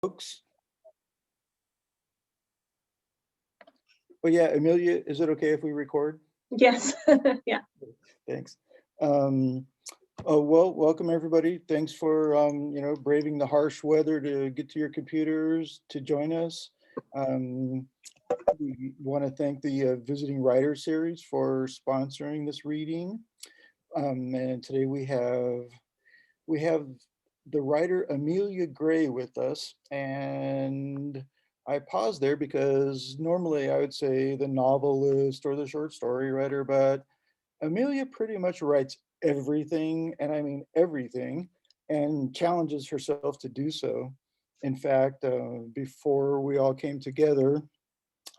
Folks. But yeah, Amelia, is it okay if we record? Yes. Yeah. Thanks. Well, welcome everybody. Thanks for braving the harsh weather to get to your computers to join us. We want to thank the Visiting Writer Series for sponsoring this reading. And today we have the writer Amelia Gray with us, and I paused there because normally I would say the novelist or the short story writer, but Amelia pretty much writes everything, and I mean everything, and challenges herself to do so. In fact, before we all came together,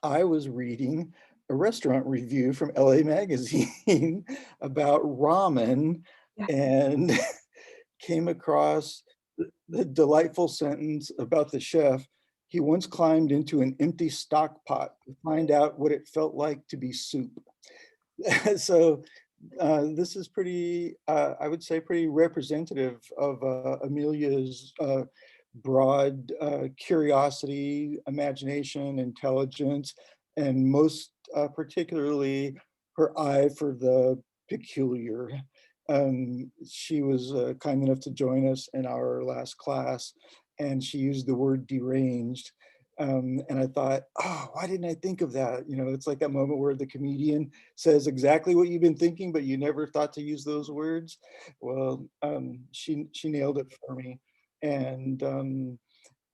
I was reading a restaurant review from LA Magazine about ramen, Yeah. and came across the delightful sentence about the chef. He once climbed into an empty stock pot to find out what it felt like to be soup. So this is pretty, I would say, pretty representative of Amelia's broad curiosity, imagination, intelligence, and most particularly her eye for the peculiar. She was kind enough to join us in our last class, and she used the word deranged. And I thought, oh, why didn't I think of that? You know, it's like that moment where the comedian says exactly what you've been thinking, but you never thought to use those words. Well, she nailed it for me. And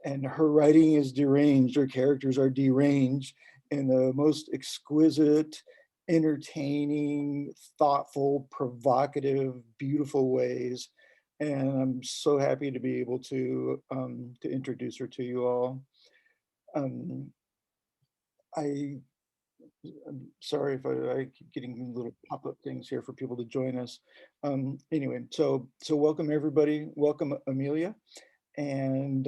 her writing is deranged. Her characters are deranged in the most exquisite, entertaining, thoughtful, provocative, beautiful ways. And I'm so happy to be able to introduce her to you all. Um, I'm sorry if I keep getting little pop-up things here for people to join us. Anyway, so welcome everybody. Welcome Amelia. And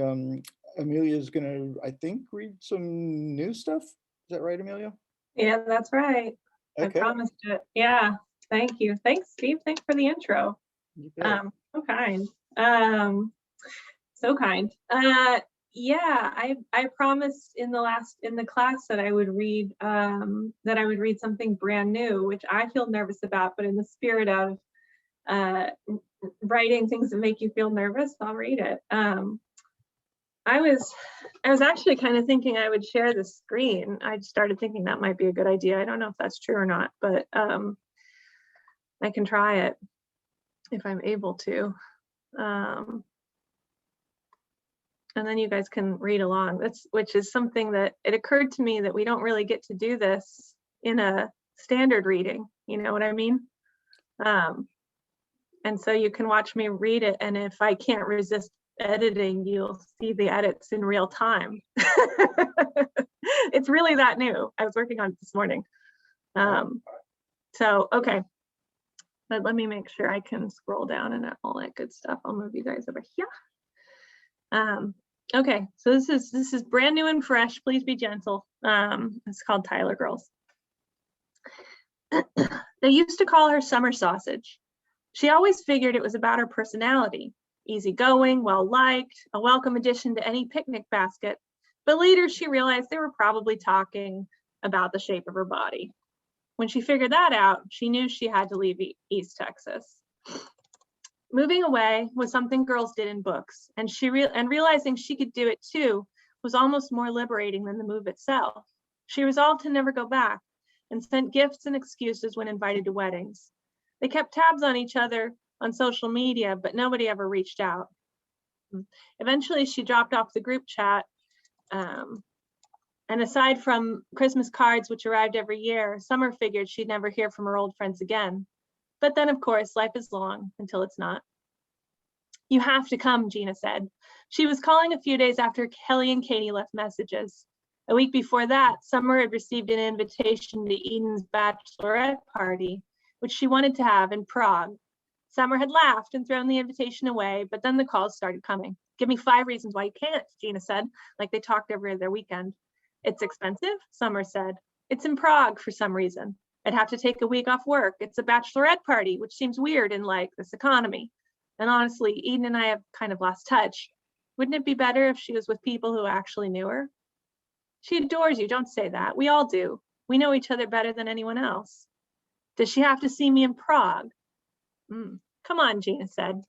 Amelia is gonna, I think, read some new stuff. Is that right, Amelia? Yeah, that's right. Okay. I promised it. Yeah. Thank you. Thanks, Steve. Thanks for the intro. You bet. So kind. So kind. Yeah, I promised in the class that I would read something brand new, which I feel nervous about, but in the spirit of writing things that make you feel nervous, I'll read it. I was actually kind of thinking I would share the screen. I started thinking that might be a good idea. I don't know if that's true or not, but I can try it if I'm able to. And then you guys can read along. Which is something that it occurred to me that we don't really get to do this in a standard reading. You know what I mean? And so you can watch me read it, and if I can't resist editing, you'll see the edits in real time. It's really that new. I was working on it this morning. So, okay. But let me make sure I can scroll down and all that good stuff. I'll move you guys over here. Okay, so this is brand new and fresh. Please be gentle. It's called Tyler Girls. They used to call her Summer Sausage. She always figured it was about her personality. Easygoing, well-liked, a welcome addition to any picnic basket. But later she realized they were probably talking about the shape of her body. When she figured that out, she knew she had to leave East Texas. Moving away was something girls did in books, and realizing she could do it too was almost more liberating than the move itself. She resolved to never go back and sent gifts and excuses when invited to weddings. They kept tabs on each other on social media, but nobody ever reached out. Eventually, she dropped off the group chat. And aside from Christmas cards, which arrived every year, Summer figured she'd never hear from her old friends again. But then, of course, life is long until it's not. You have to come, Gina said. She was calling a few days after Kelly and Katie left messages. A week before that, Summer had received an invitation to Eden's bachelorette party, which she wanted to have in Prague. Summer had laughed and thrown the invitation away, but then the calls started coming. Give me 5 reasons why you can't, Gina said, like they talked every other weekend. It's expensive, Summer said. It's in Prague for some reason. I'd have to take a week off work. It's a bachelorette party, which seems weird in like this economy. And honestly, Eden and I have kind of lost touch. Wouldn't it be better if she was with people who actually knew her? She adores you, don't say that. We all do. We know each other better than anyone else. Does she have to see me in Prague? Come on, Gina said.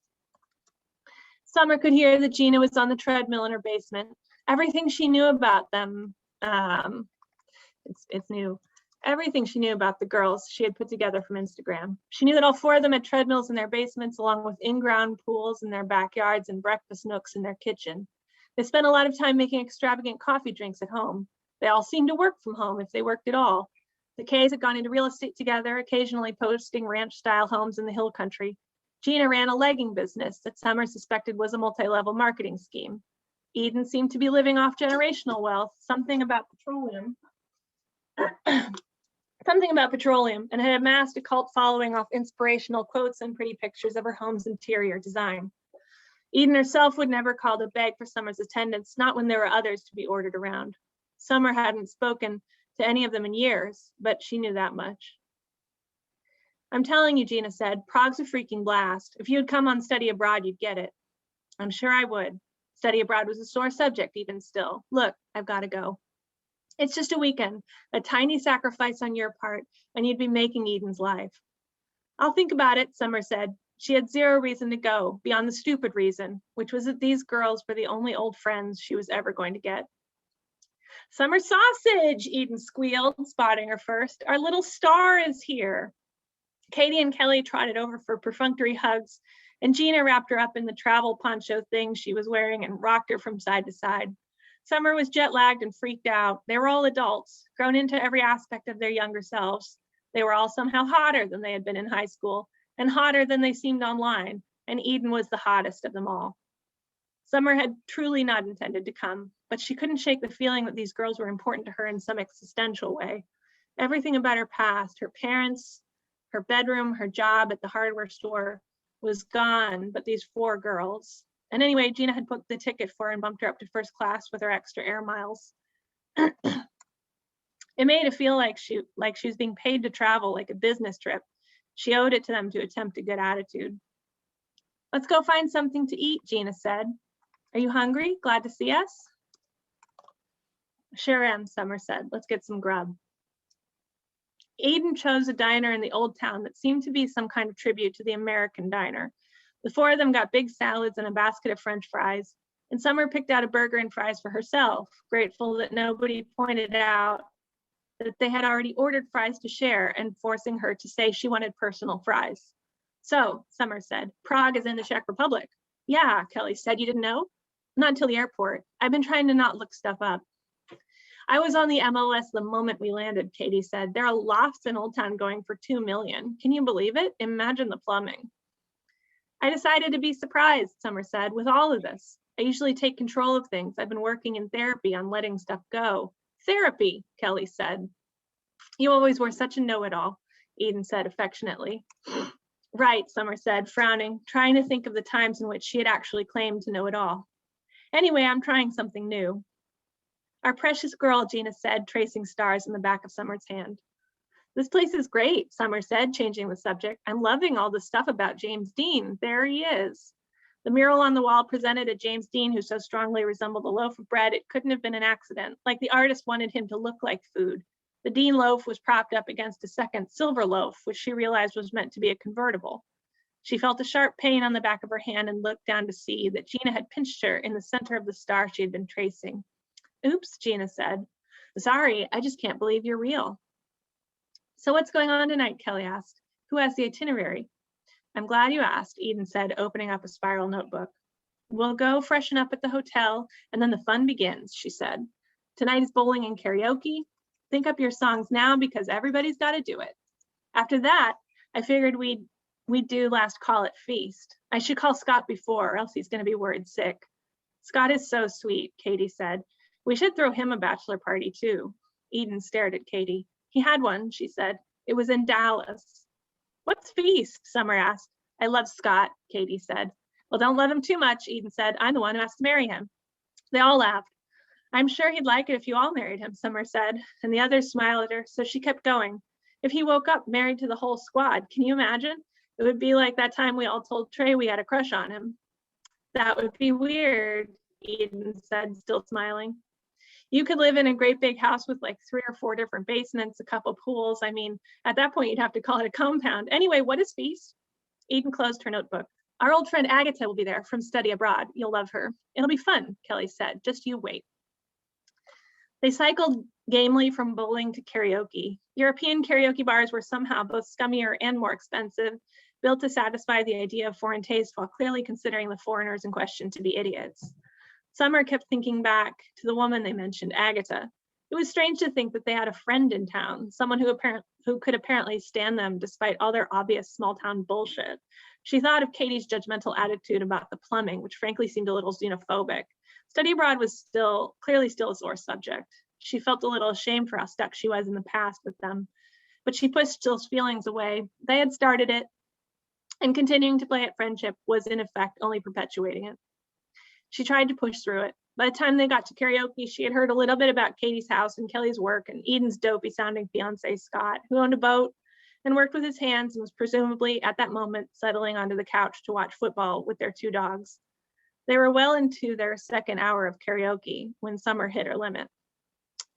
Summer could hear that Gina was on the treadmill in her basement. Everything she knew about them, it's new. Everything she knew about the girls she had put together from Instagram. She knew that all four of them had treadmills in their basements, along with in-ground pools in their backyards and breakfast nooks in their kitchen. They spent a lot of time making extravagant coffee drinks at home. They all seemed to work from home if they worked at all. The Kays had gone into real estate together, occasionally posting ranch-style homes in the hill country. Gina ran a legging business that Summer suspected was a multi-level marketing scheme. Eden seemed to be living off generational wealth, something about petroleum, and had amassed a cult following off inspirational quotes and pretty pictures of her home's interior design. Eden herself would never call to beg for Summer's attendance, not when there were others to be ordered around. Summer hadn't spoken to any of them in years, but she knew that much. I'm telling you, Gina said, Prague's a freaking blast. If you had come on study abroad, you'd get it. I'm sure I would. Study abroad was a sore subject even still. Look, I've got to go. It's just a weekend, a tiny sacrifice on your part, and you'd be making Eden's life. I'll think about it, Summer said. She had zero reason to go, beyond the stupid reason, which was that these girls were the only old friends she was ever going to get. Summer sausage, Eden squealed, spotting her first. Our little star is here. Katie and Kelly trotted over for perfunctory hugs, and Gina wrapped her up in the travel poncho thing she was wearing and rocked her from side to side. Summer was jet-lagged and freaked out. They were all adults, grown into every aspect of their younger selves. They were all somehow hotter than they had been in high school, and hotter than they seemed online, and Eden was the hottest of them all. Summer had truly not intended to come, but she couldn't shake the feeling that these girls were important to her in some existential way. Everything about her past, her parents, her bedroom, her job at the hardware store was gone, but these four girls. And anyway, Gina had booked the ticket for her and bumped her up to first class with her extra air miles. It made her feel like she was being paid to travel, like a business trip. She owed it to them to attempt a good attitude. Let's go find something to eat, Gina said. Are you hungry? Glad to see us? Sure am, Summer said. Let's get some grub. Eden chose a diner in the old town that seemed to be some kind of tribute to the American diner. The four of them got big salads and a basket of French fries, and Summer picked out a burger and fries for herself, grateful that nobody pointed out that they had already ordered fries to share and forcing her to say she wanted personal fries. So, Summer said, Prague is in the Czech Republic. Yeah, Kelly said, you didn't know? Not until the airport. I've been trying to not look stuff up. I was on the MLS the moment we landed, Katie said. There are lofts in Old Town going for $2 million. Can you believe it? Imagine the plumbing. I decided to be surprised, Summer said, with all of this. I usually take control of things. I've been working in therapy on letting stuff go. Therapy, Kelly said. You always were such a know-it-all, Eden said affectionately. Right, Summer said, frowning, trying to think of the times in which she had actually claimed to know it all. Anyway, I'm trying something new. Our precious girl, Gina said, tracing stars in the back of Summer's hand. This place is great, Summer said, changing the subject. I'm loving all the stuff about James Dean. There he is. The mural on the wall presented a James Dean who so strongly resembled a loaf of bread it couldn't have been an accident, like the artist wanted him to look like food. The Dean loaf was propped up against a second silver loaf, which she realized was meant to be a convertible. She felt a sharp pain on the back of her hand and looked down to see that Gina had pinched her in the center of the star she had been tracing. Oops, Gina said. Sorry, I just can't believe you're real. So what's going on tonight, Kelly asked. Who has the itinerary? I'm glad you asked, Eden said, opening up a spiral notebook. We'll go freshen up at the hotel, and then the fun begins, she said. Tonight is bowling and karaoke. Think up your songs now because everybody's got to do it. After that, I figured we'd do last call at feast. I should call Scott before, or else he's going to be worried sick. Scott is so sweet, Katie said. We should throw him a bachelor party too. Eden stared at Katie. He had one, she said. It was in Dallas. What's feast? Summer asked. I love Scott, Katie said. Well, don't love him too much, Eden said. I'm the one who has to marry him. They all laughed. I'm sure he'd like it if you all married him, Summer said, and the others smiled at her, so she kept going. If he woke up married to the whole squad, can you imagine? It would be like that time we all told Trey we had a crush on him. That would be weird, Eden said, still smiling. You could live in a great big house with like 3 or 4 different basements, a couple pools. I mean, at that point, you'd have to call it a compound. Anyway, what is feast? Eden closed her notebook. Our old friend Agatha will be there from study abroad. You'll love her. It'll be fun, Kelly said. Just you wait. They cycled gamely from bowling to karaoke. European karaoke bars were somehow both scummier and more expensive, built to satisfy the idea of foreign taste while clearly considering the foreigners in question to be idiots. Summer kept thinking back to the woman they mentioned, Agatha. It was strange to think that they had a friend in town, someone who could apparently stand them despite all their obvious small town bullshit. She thought of Katie's judgmental attitude about the plumbing, which frankly seemed a little xenophobic. Study abroad was clearly still a sore subject. She felt a little ashamed for how stuck she was in the past with them, but she pushed those feelings away. They had started it, and continuing to play at friendship was in effect only perpetuating it. She tried to push through it. By the time they got to karaoke, she had heard a little bit about Katie's house and Kelly's work and Eden's dopey sounding fiance, Scott, who owned a boat and worked with his hands and was presumably at that moment settling onto the couch to watch football with their 2 dogs. They were well into their second hour of karaoke when Summer hit her limit.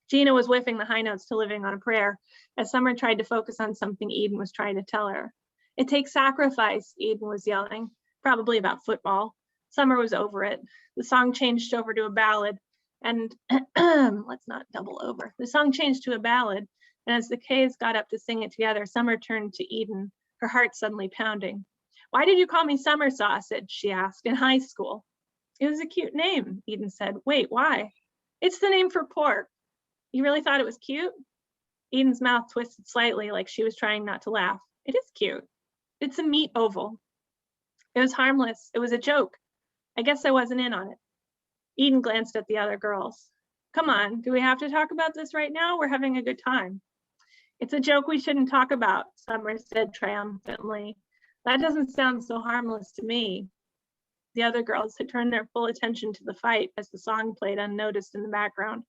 Gina was whiffing the high notes to Living on a Prayer as Summer tried to focus on something Eden was trying to tell her. It takes sacrifice, Eden was yelling, probably about football. Summer was over it. The song changed over to a ballad, and let's not double over. The song changed to a ballad, and as the Kays got up to sing it together, Summer turned to Eden, her heart suddenly pounding. Why did you call me Summer Sausage? She asked, in high school. It was a cute name, Eden said. Wait, why? It's the name for pork. You really thought it was cute? Eden's mouth twisted slightly like she was trying not to laugh. It is cute. It's a meat oval. It was harmless. It was a joke. I guess I wasn't in on it. Eden glanced at the other girls. Come on, do we have to talk about this right now? We're having a good time. It's a joke we shouldn't talk about, Summer said triumphantly. That doesn't sound so harmless to me. The other girls had turned their full attention to the fight as the song played unnoticed in the background.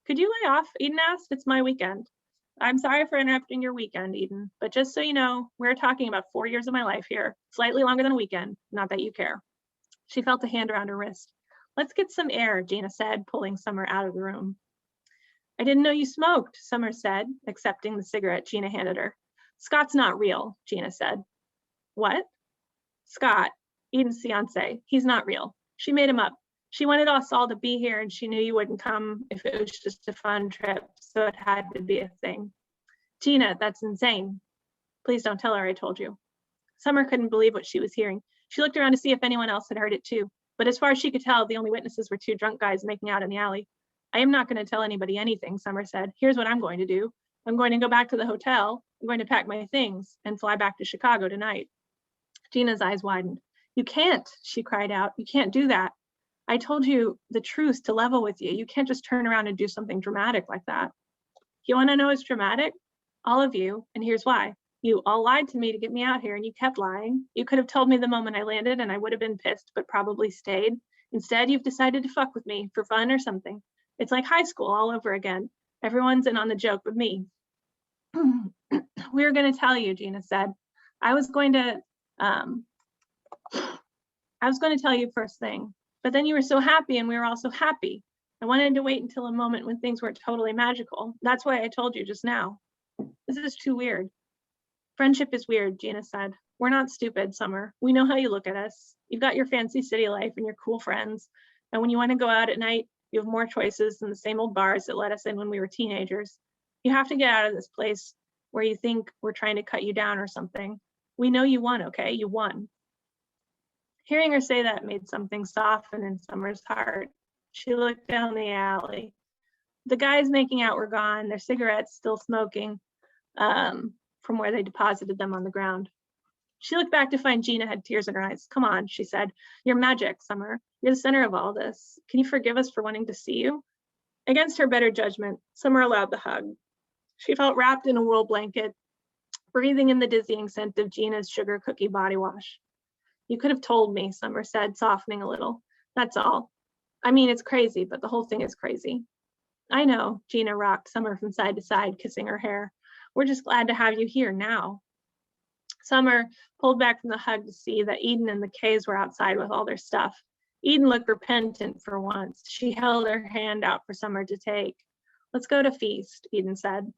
Could you lay off? Eden asked. It's my weekend. I'm sorry for interrupting your weekend, Eden, but just so you know, we're talking about 4 years of my life here, slightly longer than a weekend, not that you care. She felt a hand around her wrist. Let's get some air, Gina said, pulling Summer out of the room. I didn't know you smoked, Summer said, accepting the cigarette Gina handed her. Scott's not real, Gina said. What? Scott, Eden's fiance. He's not real. She made him up. She wanted us all to be here and she knew you wouldn't come if it was just a fun trip, so it had to be a thing. Gina, that's insane. Please don't tell her I told you. Summer couldn't believe what she was hearing. She looked around to see if anyone else had heard it too, but as far as she could tell, the only witnesses were 2 drunk guys making out in the alley. I am not going to tell anybody anything, Summer said. Here's what I'm going to do. I'm going to go back to the hotel. I'm going to pack my things and fly back to Chicago tonight. Gina's eyes widened. You can't, she cried out. You can't do that. I told you the truth to level with you. You can't just turn around and do something dramatic like that. You want to know what's dramatic? All of you, and here's why. You all lied to me to get me out here and you kept lying. You could have told me the moment I landed and I would have been pissed, but probably stayed. Instead, you've decided to fuck with me for fun or something. It's like high school all over again. Everyone's in on the joke but me. We were going to tell you, Gina said. I was going to tell you first thing, but then you were so happy and we were all so happy. I wanted to wait until a moment when things were totally magical. That's why I told you just now. This is too weird. Friendship is weird, Gina said. We're not stupid, Summer. We know how you look at us. You've got your fancy city life and your cool friends. And when you want to go out at night, you have more choices than the same old bars that let us in when we were teenagers. You have to get out of this place where you think we're trying to cut you down or something. We know you won, okay? You won. Hearing her say that made something soften in Summer's heart. She looked down the alley. The guys making out were gone, their cigarettes still smoking from where they deposited them on the ground. She looked back to find Gina had tears in her eyes. Come on, she said. You're magic, Summer. You're the center of all this. Can you forgive us for wanting to see you? Against her better judgment, Summer allowed the hug. She felt wrapped in a wool blanket, breathing in the dizzying scent of Gina's sugar cookie body wash. You could have told me, Summer said, softening a little. That's all. I mean, it's crazy, but the whole thing is crazy. I know, Gina rocked Summer from side to side, kissing her hair. We're just glad to have you here now. Summer pulled back from the hug to see that Eden and the Kays were outside with all their stuff. Eden looked repentant for once. She held her hand out for Summer to take. Let's go to Feast, Eden said.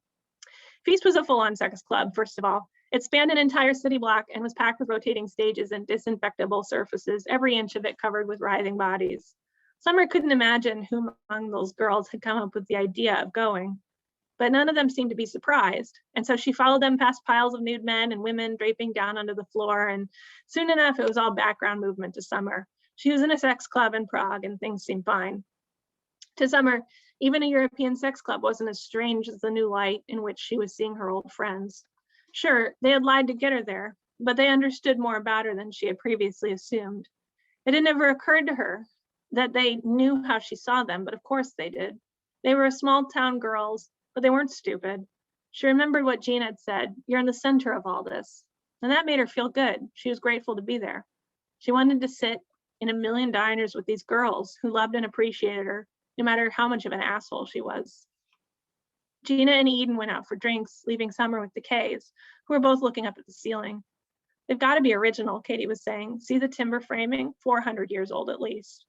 Feast was a full-on sex club, first of all. It spanned an entire city block and was packed with rotating stages and disinfectable surfaces, every inch of it covered with writhing bodies. Summer couldn't imagine who among those girls had come up with the idea of going, but none of them seemed to be surprised. And so she followed them past piles of nude men and women draping down onto the floor, and soon enough, it was all background movement to Summer. She was in a sex club in Prague and things seemed fine. To Summer, even a European sex club wasn't as strange as the new light in which she was seeing her old friends. Sure, they had lied to get her there, but they understood more about her than she had previously assumed. It had never occurred to her that they knew how she saw them, but of course they did. They were small town girls, but they weren't stupid. She remembered what Jean had said, "You're in the center of all this." And that made her feel good. She was grateful to be there. She wanted to sit in a million diners with these girls who loved and appreciated her, no matter how much of an asshole she was. Gina and Eden went out for drinks, leaving Summer with the Kays, who were both looking up at the ceiling. They've got to be original, Katie was saying. See the timber framing? 400 years old at least.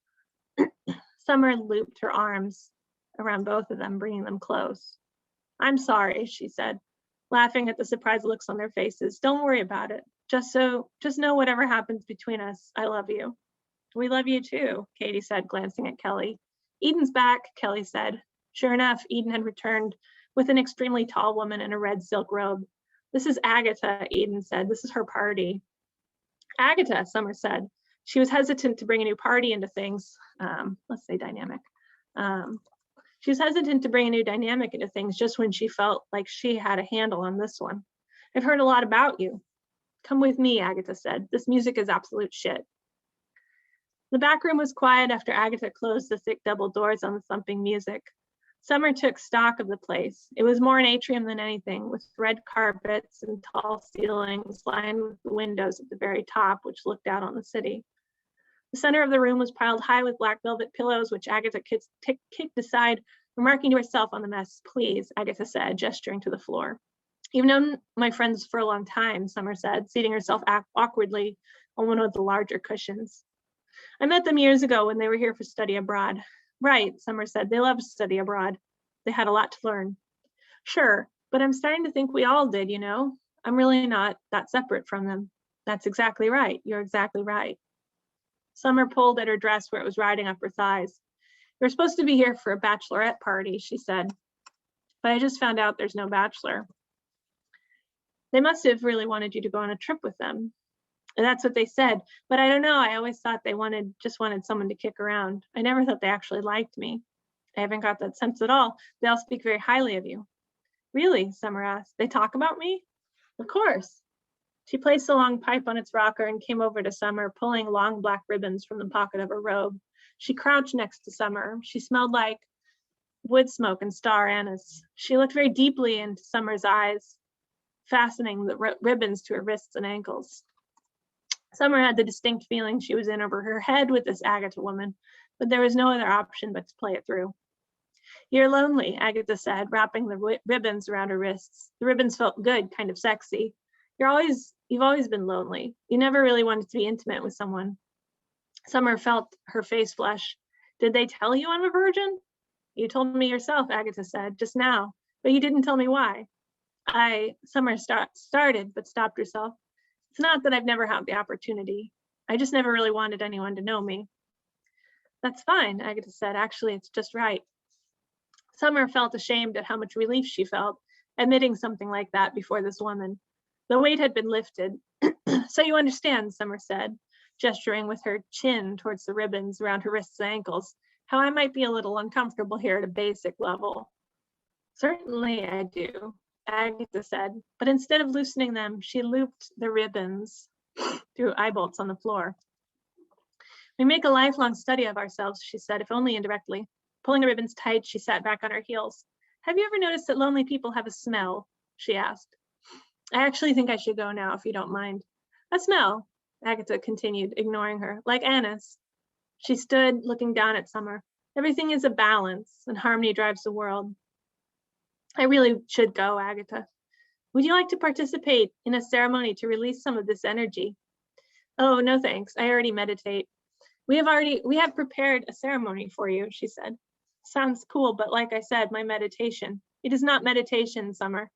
Summer looped her arms around both of them, bringing them close. I'm sorry, she said, laughing at the surprised looks on their faces. Don't worry about it. Just know whatever happens between us, I love you. We love you too, Katie said, glancing at Kelly. Eden's back, Kelly said. Sure enough, Eden had returned with an extremely tall woman in a red silk robe. This is Agatha, Eden said. This is her party. Agatha, Summer said. She was hesitant to bring a new party into things. Let's say dynamic. She was hesitant to bring a new dynamic into things just when she felt like she had a handle on this one. I've heard a lot about you. Come with me, Agatha said. This music is absolute shit. The back room was quiet after Agatha closed the thick double doors on the thumping music. Summer took stock of the place. It was more an atrium than anything, with red carpets and tall ceilings lined with the windows at the very top, which looked out on the city. The center of the room was piled high with black velvet pillows, which Agatha kicked aside, remarking to herself on the mess. Please, Agatha said, gesturing to the floor. You've known my friends for a long time, Summer said, seating herself awkwardly on one of the larger cushions. I met them years ago when they were here for study abroad. Right, Summer said. They loved to study abroad. They had a lot to learn. Sure, but I'm starting to think we all did, you know? I'm really not that separate from them. That's exactly right. You're exactly right. Summer pulled at her dress where it was riding up her thighs. You're supposed to be here for a bachelorette party, she said. But I just found out there's no bachelor. They must have really wanted you to go on a trip with them. And that's what they said. But I don't know. I always thought they just wanted someone to kick around. I never thought they actually liked me. I haven't got that sense at all. They all speak very highly of you. Really? Summer asked. They talk about me? Of course. She placed a long pipe on its rocker and came over to Summer, pulling long black ribbons from the pocket of her robe. She crouched next to Summer. She smelled like wood smoke and star anise. She looked very deeply into Summer's eyes, fastening the ribbons to her wrists and ankles. Summer had the distinct feeling she was in over her head with this Agatha woman, but there was no other option but to play it through. You're lonely, Agatha said, wrapping the ribbons around her wrists. The ribbons felt good, kind of sexy. You've always been lonely. You never really wanted to be intimate with someone. Summer felt her face flush. Did they tell you I'm a virgin? You told me yourself, Agatha said, just now, but you didn't tell me why. Summer started, but stopped herself. It's not that I've never had the opportunity. I just never really wanted anyone to know me. That's fine, Agatha said. Actually, it's just right. Summer felt ashamed at how much relief she felt, admitting something like that before this woman. The weight had been lifted. So you understand, Summer said, gesturing with her chin towards the ribbons around her wrists and ankles, how I might be a little uncomfortable here at a basic level. Certainly I do, Agatha said, but instead of loosening them, she looped the ribbons through eye bolts on the floor. We make a lifelong study of ourselves, she said, if only indirectly. Pulling the ribbons tight, she sat back on her heels. Have you ever noticed that lonely people have a smell? She asked. I actually think I should go now, if you don't mind. A smell, Agatha continued, ignoring her, like anise. She stood, looking down at Summer. Everything is a balance, and harmony drives the world. I really should go, Agatha. Would you like to participate in a ceremony to release some of this energy? Oh, no thanks. I already meditate. We have prepared a ceremony for you, she said. Sounds cool, but like I said, my meditation. It is not meditation, Summer.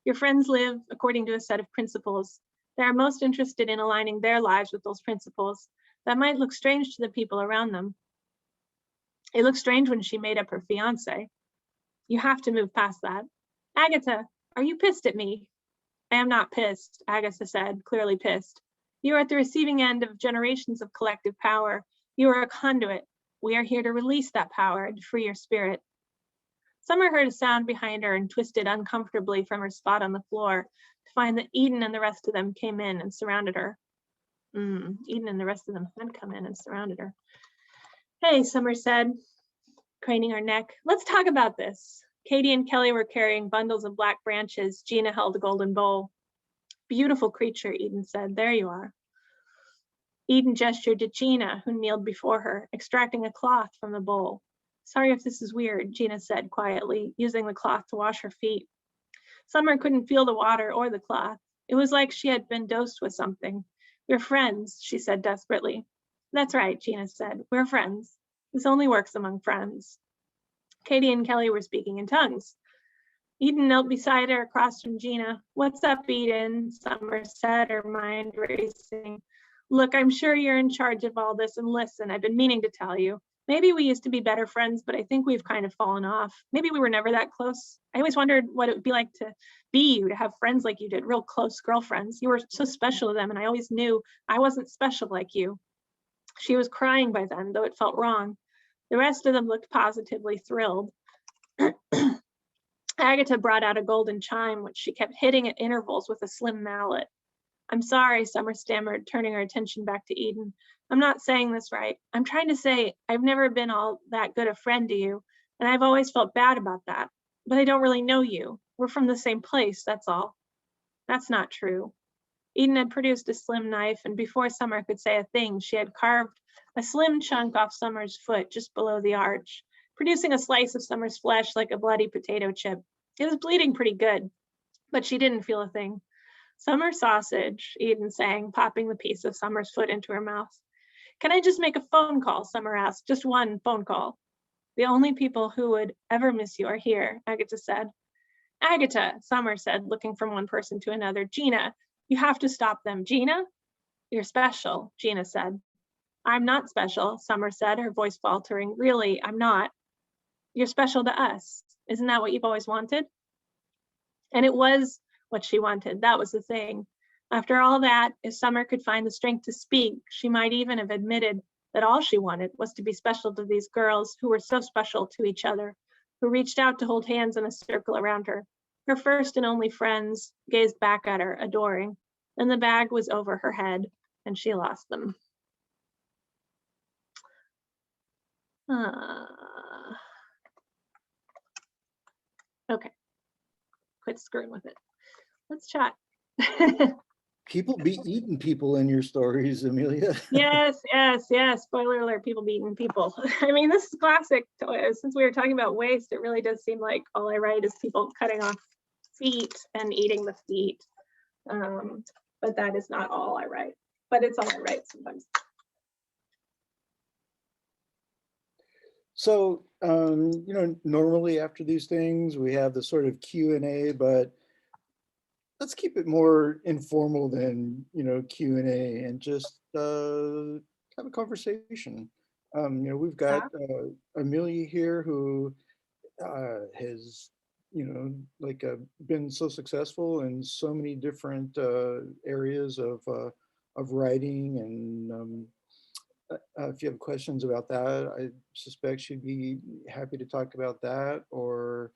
Your friends live according to a set of principles. They are most interested in aligning their lives with those principles. That might look strange to the people around them. It looked strange when she made up her fiance. You have to move past that. Agatha, are you pissed at me? I am not pissed, Agatha said, clearly pissed. You are at the receiving end of generations of collective power. You are a conduit. We are here to release that power and free your spirit. Summer heard a sound behind her and twisted uncomfortably from her spot on the floor to find that Eden and the rest of them came in and surrounded her. Eden and the rest of them had come in and surrounded her. Hey, Summer said, craning her neck. Let's talk about this. Katie and Kelly were carrying bundles of black branches. Gina held a golden bowl. Beautiful creature, Eden said. There you are. Eden gestured to Gina, who kneeled before her, extracting a cloth from the bowl. Sorry if this is weird, Gina said quietly, using the cloth to wash her feet. Summer couldn't feel the water or the cloth. It was like she had been dosed with something. We're friends, she said desperately. That's right, Gina said. We're friends. This only works among friends. Katie and Kelly were speaking in tongues. Eden knelt beside her across from Gina. What's up, Eden? Summer said, her mind racing. Look, I'm sure you're in charge of all this, and listen, I've been meaning to tell you. Maybe we used to be better friends, but I think we've kind of fallen off. Maybe we were never that close. I always wondered what it would be like to be you, to have friends like you did, real close girlfriends. You were so special to them, and I always knew I wasn't special like you. She was crying by then, though it felt wrong. The rest of them looked positively thrilled. Agatha brought out a golden chime, which she kept hitting at intervals with a slim mallet. I'm sorry, Summer stammered, turning her attention back to Eden. I'm not saying this right. I'm trying to say I've never been all that good a friend to you, and I've always felt bad about that. But I don't really know you. We're from the same place, that's all. That's not true. Eden had produced a slim knife, and before Summer could say a thing, she had carved a slim chunk off Summer's foot just below the arch, producing a slice of Summer's flesh like a bloody potato chip. It was bleeding pretty good, but she didn't feel a thing. Summer sausage, Eden sang, popping the piece of Summer's foot into her mouth. Can I just make a phone call? Summer asked. Just one phone call. The only people who would ever miss you are here, Agatha said. Agatha, Summer said, looking from one person to another. Gina, you have to stop them. Gina? You're special, Gina said. I'm not special, Summer said, her voice faltering. Really, I'm not. You're special to us. Isn't that what you've always wanted? And it was what she wanted. That was the thing. After all that, if Summer could find the strength to speak, she might even have admitted that all she wanted was to be special to these girls who were so special to each other, who reached out to hold hands in a circle around her. Her first and only friends gazed back at her, adoring. Then the bag was over her head, and she lost them. Okay, quit screwing with it. Let's chat. People be eating people in your stories, Amelia. Yes. Spoiler alert, people be eating people. I mean, this is classic. Since we were talking about waste, it really does seem like all I write is people cutting off feet and eating the feet. But that is not all I write. But it's all I write sometimes. So, normally after these things, we have the sort of Q&A, but let's keep it more informal than, Q&A and just have a conversation. We've got Amelia here who has, been so successful in so many different areas of writing, and if you have questions about that, I suspect she'd be happy to talk about that. Or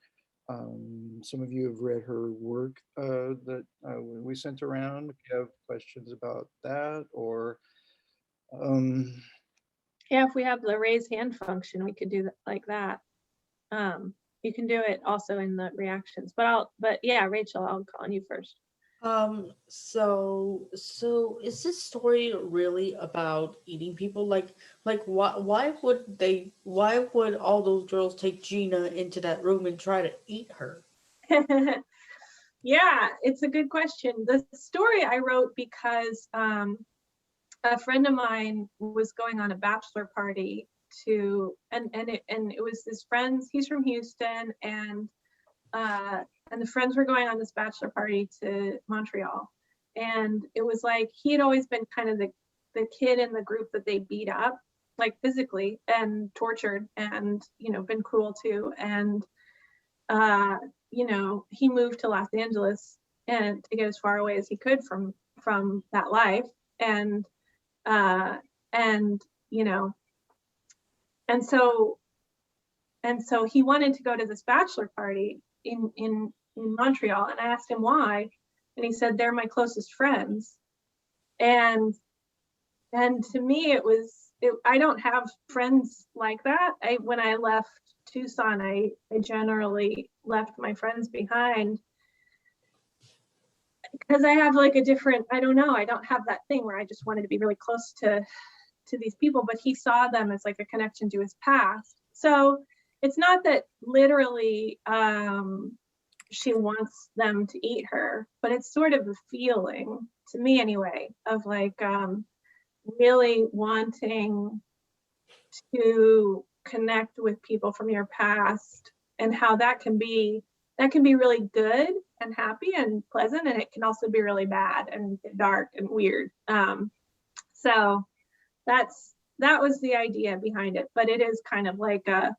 some of you have read her work that we sent around. If you have questions about that, or yeah, if we have the raise hand function, we could do that like that. You can do it also in the reactions, but yeah, Rachel, I'll call on you first. So is this story really about eating people? Like why would all those girls take Gina into that room and try to eat her? Yeah, it's a good question. The story I wrote because a friend of mine was going on a bachelor party and it was his friends. He's from Houston, and the friends were going on this bachelor party to Montreal. And it was like he had always been kind of the kid in the group that they beat up, like physically, and tortured, and been cruel to. And he moved to Los Angeles and to get as far away as he could from that life. And and you know and so he wanted to go to this bachelor party in Montreal, and I asked him why, and he said they're my closest friends. And to me I don't have friends like that. When I left Tucson, I generally left my friends behind because I have like a different, I don't know, I don't have that thing where I just wanted to be really close to these people, but he saw them as like a connection to his past. So it's not that literally she wants them to eat her, but it's sort of a feeling, to me anyway, of like really wanting to connect with people from your past, and how that can be really good and happy and pleasant, and it can also be really bad and dark and weird. So that was the idea behind it, but it is kind of like a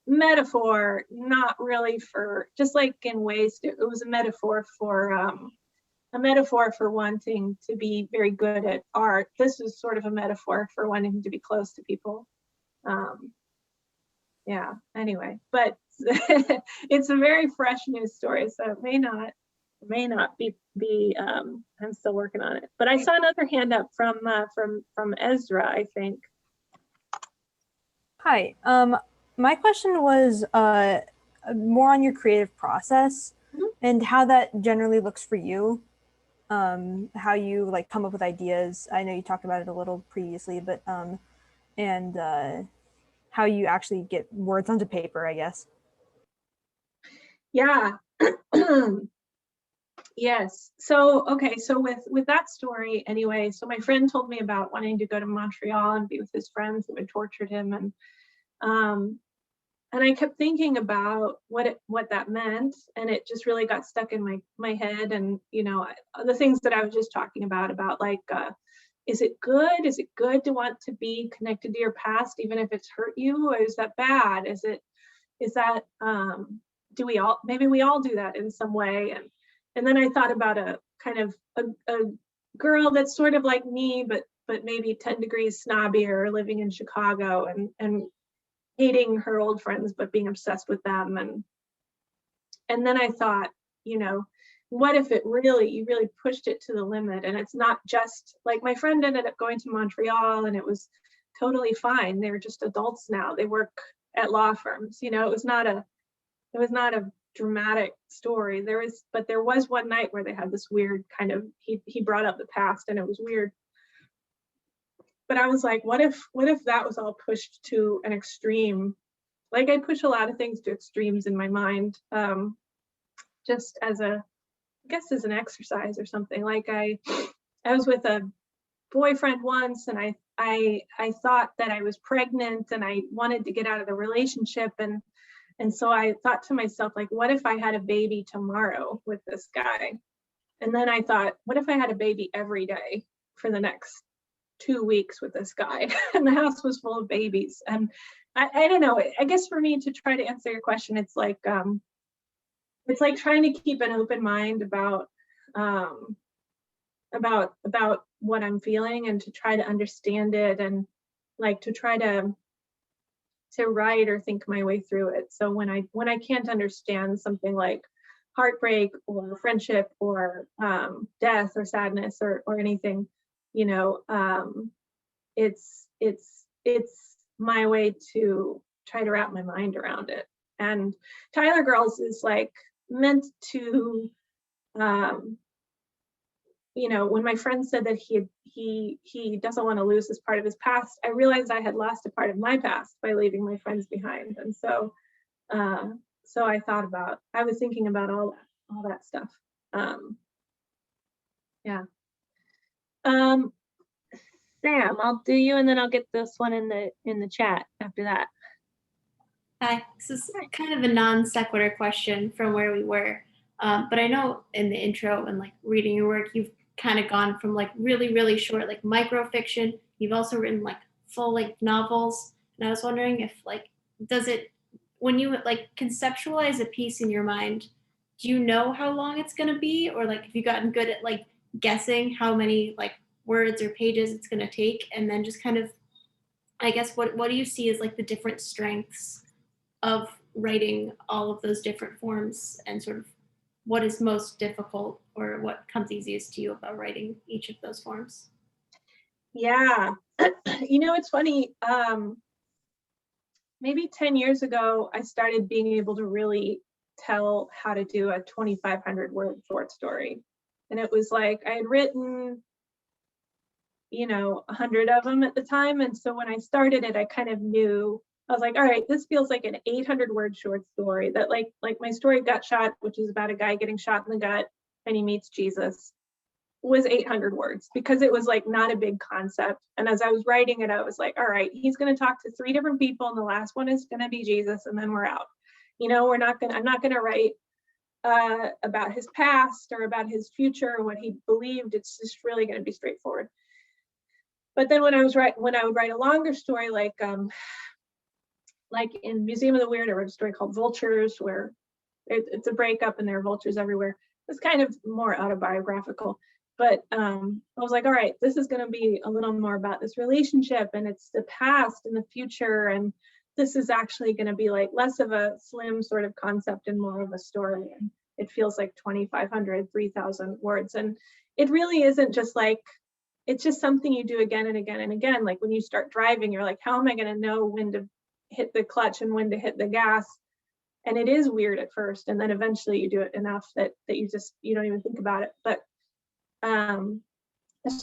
metaphor, not really for, just like in ways it was a metaphor for wanting to be very good at art. This is sort of a metaphor for wanting to be close to people. Yeah, anyway, but it's a very fresh news story, so it may not be I'm still working on it. But I saw another hand up from Ezra, I think. Hi. My question was more on your creative process and how that generally looks for you. How you like come up with ideas. I know you talked about it a little previously, but and how you actually get words onto paper, I guess. Yeah. Yes. So, okay. So with that story anyway, so my friend told me about wanting to go to Montreal and be with his friends who had tortured him. And I kept thinking about what that meant. And it just really got stuck in my head. And, the things that I was just talking about like, is it good? Is it good to want to be connected to your past, even if it's hurt you? Or is that bad? Is that, maybe we all do that in some way. And then I thought about a kind of a girl that's sort of like me, but maybe 10 degrees snobbier, living in Chicago and hating her old friends, but being obsessed with them. And then I thought, what if you really pushed it to the limit? And it's not just like, my friend ended up going to Montreal and it was totally fine. They're just adults now. They work at law firms. It was not a dramatic story. There was one night where they had this weird kind of, he brought up the past and it was weird. But I was like, what if that was all pushed to an extreme? Like, I push a lot of things to extremes in my mind, just as an exercise or something. Like I was with a boyfriend once, and I thought that I was pregnant and I wanted to get out of the relationship, and so I thought to myself, like, what if I had a baby tomorrow with this guy? And then I thought, what if I had a baby every day for the next 2 weeks with this guy? And the house was full of babies. And I don't know, I guess for me, to try to answer your question, it's like trying to keep an open mind about what I'm feeling, and to try to understand it, and like to try to write or think my way through it. So when I can't understand something like heartbreak or friendship or death or sadness or anything, it's my way to try to wrap my mind around it. And Tyler Girls is like meant to, when my friend said that he doesn't want to lose this part of his past, I realized I had lost a part of my past by leaving my friends behind. And so I was thinking about all that stuff. Yeah. Sam, I'll do you, and then I'll get this one in the chat after that. Hi, this is kind of a non sequitur question from where we were, but I know in the intro and like reading your work, you've kind of gone from like really, really short, like microfiction. You've also written like full length novels, and I was wondering if like does it when you like conceptualize a piece in your mind, do you know how long it's gonna be, or like have you gotten good at like guessing how many like words or pages it's gonna take, and then just kind of, I guess, what do you see as like the different strengths of writing all of those different forms, and sort of what is most difficult or what comes easiest to you about writing each of those forms? Yeah, it's funny. Maybe 10 years ago, I started being able to really tell how to do a 2,500 word short story. And it was like I had written, 100 of them at the time. And so when I started it, I kind of knew, I was like, all right, this feels like an 800 word short story that like my story Gut Shot, which is about a guy getting shot in the gut and he meets Jesus, was 800 words because it was like not a big concept. And as I was writing it, I was like, all right, he's going to talk to 3 different people and the last one is going to be Jesus and then we're out. I'm not going to write about his past or about his future or what he believed. It's just really going to be straightforward. But then when I would write a longer story, like in Museum of the Weird, I wrote a story called Vultures, where it's a breakup and there are vultures everywhere. It's kind of more autobiographical. But I was like, all right, this is going to be a little more about this relationship, and it's the past and the future, and this is actually going to be like less of a slim sort of concept and more of a story. And it feels like 2,500, 3,000 words. And it really isn't just like, it's just something you do again and again and again. Like when you start driving, you're like, how am I going to know when to hit the clutch and when to hit the gas? And it is weird at first. And then eventually you do it enough that you don't even think about it. But a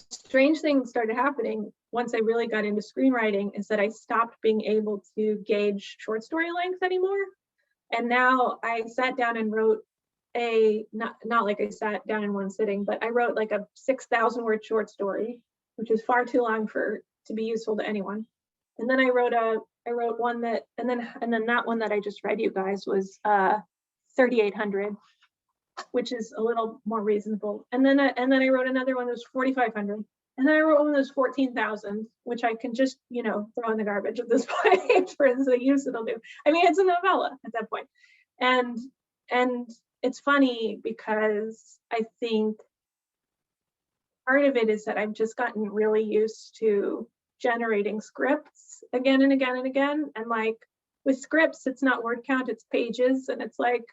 strange thing started happening once I really got into screenwriting, is that I stopped being able to gauge short story length anymore. And now I sat down and wrote not like I sat down in one sitting, but I wrote like a 6,000 word short story, which is far too long to be useful to anyone. And then I wrote one that, and then that one that I just read you guys was 3,800, which is a little more reasonable. And then I wrote another one that was 4,500. And then I wrote one that was 14,000, which I can just, throw in the garbage at this point for the use it'll do. I mean, it's a novella at that point. And it's funny because I think part of it is that I've just gotten really used to generating scripts again and again and again. And like with scripts, it's not word count, it's pages. And it's like,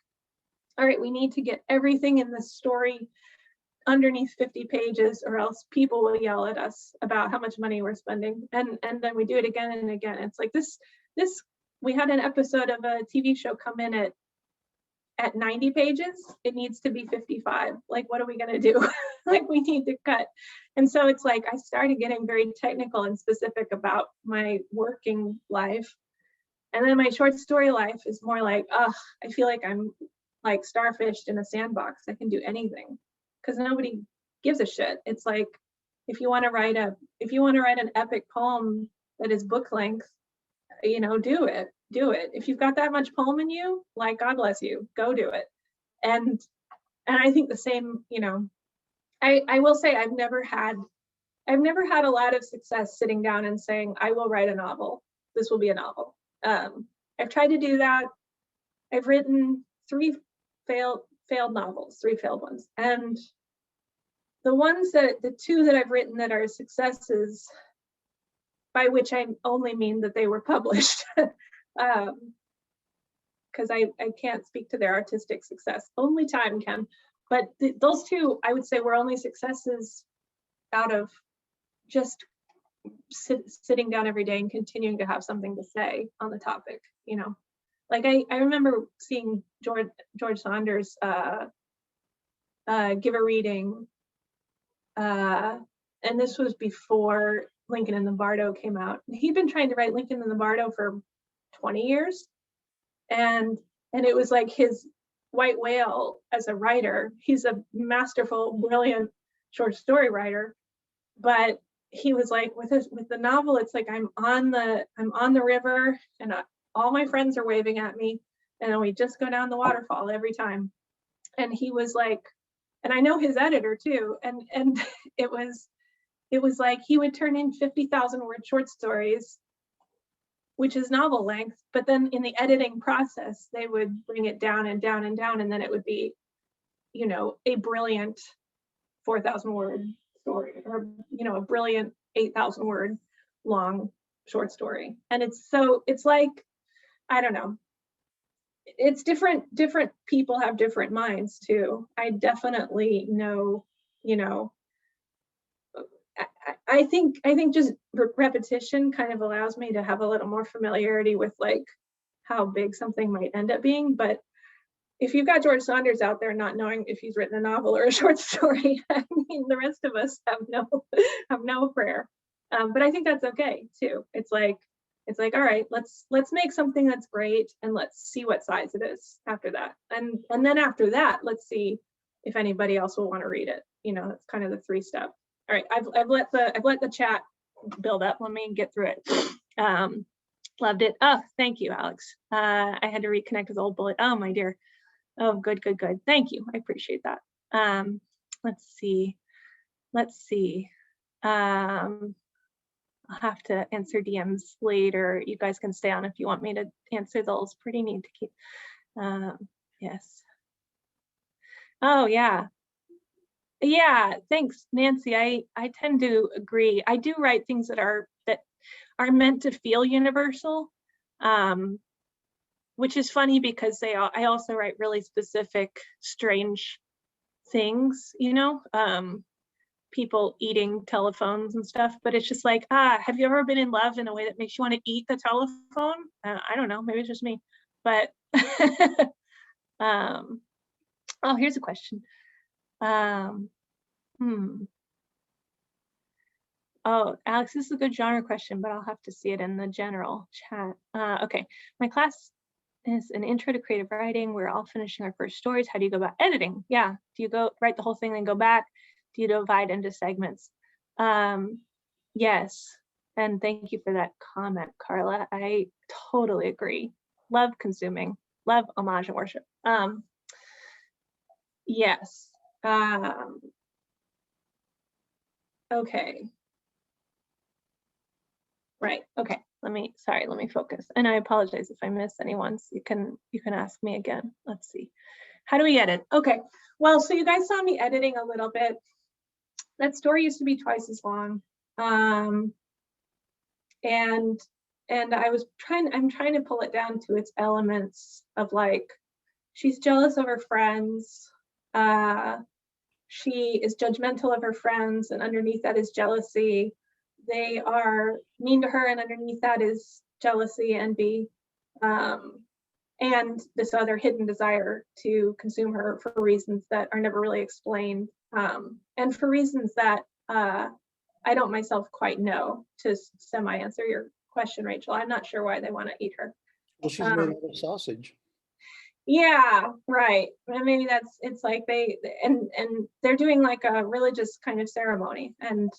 all right, we need to get everything in this story underneath 50 pages or else people will yell at us about how much money we're spending. And then we do it again and again. It's like this, we had an episode of a TV show come in at 90 pages. It needs to be 55. Like, what are we going to do? Like, we need to cut. And so it's like, I started getting very technical and specific about my working life. And then my short story life is more like, I feel like I'm like starfished in a sandbox. I can do anything because nobody gives a shit. It's like, if you want to write an epic poem that is book length, do it. If you've got that much poem in you, like, God bless you, go do it. And I think the same, I will say I've never had a lot of success sitting down and saying, I will write a novel. This will be a novel. I've tried to do that. I've written 3 failed novels, 3 failed ones. And the 2 that I've written that are successes, by which I only mean that they were published, because I can't speak to their artistic success. Only time can. But those 2, I would say, were only successes out of just sitting down every day and continuing to have something to say on the topic. Like I remember seeing George Saunders give a reading, and this was before Lincoln and the Bardo came out. He'd been trying to write Lincoln and the Bardo for 20 years. And it was like his white whale as a writer. He's a masterful, brilliant short story writer, but he was like, with the novel, it's like I'm on the river, and all my friends are waving at me, and then we just go down the waterfall every time. And he was like, and I know his editor too, and it was like he would turn in 50,000 word short stories, which is novel length, but then in the editing process, they would bring it down and down and down, and then it would be, you know, a brilliant 4,000 word story, or, you know, a brilliant 8,000 word long short story. And it's like, I don't know, it's different people have different minds too. I definitely know, you know, I think just repetition kind of allows me to have a little more familiarity with like how big something might end up being. But if you've got George Saunders out there not knowing if he's written a novel or a short story, I mean, the rest of us have no prayer. But I think that's okay too. It's like, all right, let's make something that's great, and let's see what size it is after that. And then after that, let's see if anybody else will want to read it. You know, that's kind of the 3-step. All right, I've let the chat build up. Let me get through it. Loved it. Oh, thank you, Alex. I had to reconnect with old bullet. Oh, my dear. Oh, good. Thank you. I appreciate that. Let's see. I'll have to answer DMs later. You guys can stay on if you want me to answer those. Pretty neat to keep. Yes. Oh, yeah. Yeah, thanks, Nancy. I tend to agree. I do write things that are meant to feel universal, which is funny because I also write really specific, strange things, you know, people eating telephones and stuff. But it's just like, have you ever been in love in a way that makes you want to eat the telephone? I don't know, maybe it's just me. But oh, here's a question. Oh, Alex, this is a good genre question, but I'll have to see it in the general chat. Okay, my class is an intro to creative writing. We're all finishing our first stories. How do you go about editing? Yeah, do you go write the whole thing and go back? Do you divide into segments? Yes, and thank you for that comment, Carla. I totally agree. Love consuming, love homage and worship. Yes. Okay. Right. Okay. Let me focus. And I apologize if I miss anyone. So you can ask me again. Let's see. How do we edit? Okay. Well, so you guys saw me editing a little bit. That story used to be twice as long. And I'm trying to pull it down to its elements of like, she's jealous of her friends. She is judgmental of her friends, and underneath that is jealousy. They are mean to her, and underneath that is jealousy, envy, and this other hidden desire to consume her for reasons that are never really explained, and for reasons that I don't myself quite know. To semi-answer your question, Rachel, I'm not sure why they want to eat her. Well, she's made out of sausage. Yeah, right. Maybe it's like and they're doing like a religious kind of ceremony, and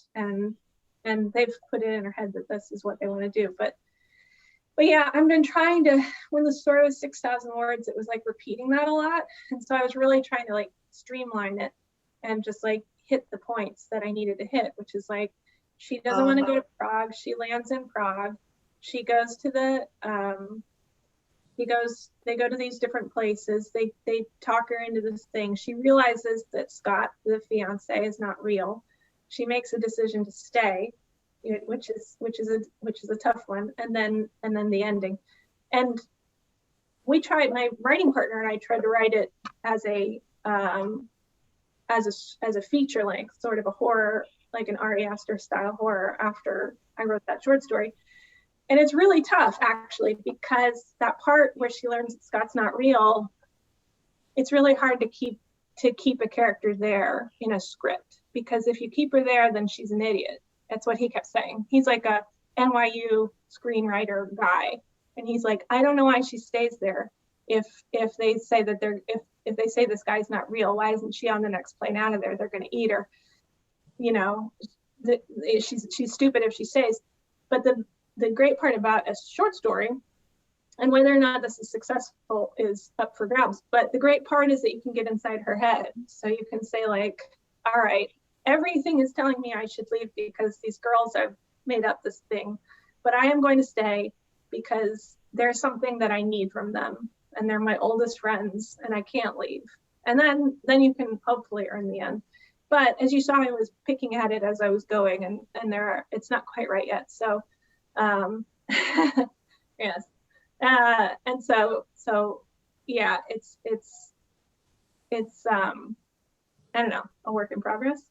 they've put it in her head that this is what they want to do. But yeah, I've been trying to, when the story was 6,000 words, it was like repeating that a lot. And so I was really trying to like streamline it and just like hit the points that I needed to hit, which is like, she doesn't want to go to Prague. She lands in Prague. She goes to the, they go to these different places. They talk her into this thing. She realizes that Scott, the fiance, is not real. She makes a decision to stay, which is a tough one. And then the ending. And my writing partner and I tried to write it as a feature length, sort of a horror, like an Ari Aster style horror after I wrote that short story. And it's really tough, actually, because that part where she learns that Scott's not real, it's really hard to keep a character there in a script, because if you keep her there, then she's an idiot. That's what he kept saying. He's like a NYU screenwriter guy, and he's like, I don't know why she stays there. If they say that if they say this guy's not real, why isn't she on the next plane out of there? They're going to eat her. You know, she's stupid if she stays. But the great part about a short story, and whether or not this is successful is up for grabs, but the great part is that you can get inside her head. So you can say like, all right, everything is telling me I should leave because these girls have made up this thing, but I am going to stay because there's something that I need from them, and they're my oldest friends, and I can't leave. And then you can hopefully earn the end. But as you saw, I was picking at it as I was going, and it's not quite right yet. So, yes. And so yeah, it's I don't know, a work in progress.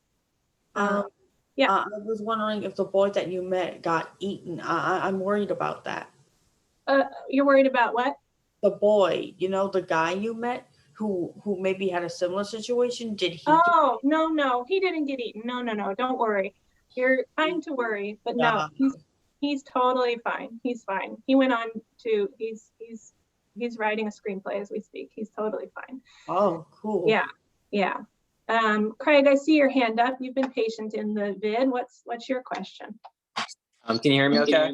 Yeah. I was wondering if the boy that you met got eaten. I'm worried about that. You're worried about what? The boy, the guy you met who maybe had a similar situation. Did he? Oh, no, he didn't get eaten. No, don't worry. You're fine to worry, but no, he's totally fine. He's fine. He went on to, he's writing a screenplay as we speak. He's totally fine. Oh, cool. Yeah. Craig, I see your hand up. You've been patient in the vid. What's your question? Can you hear me okay?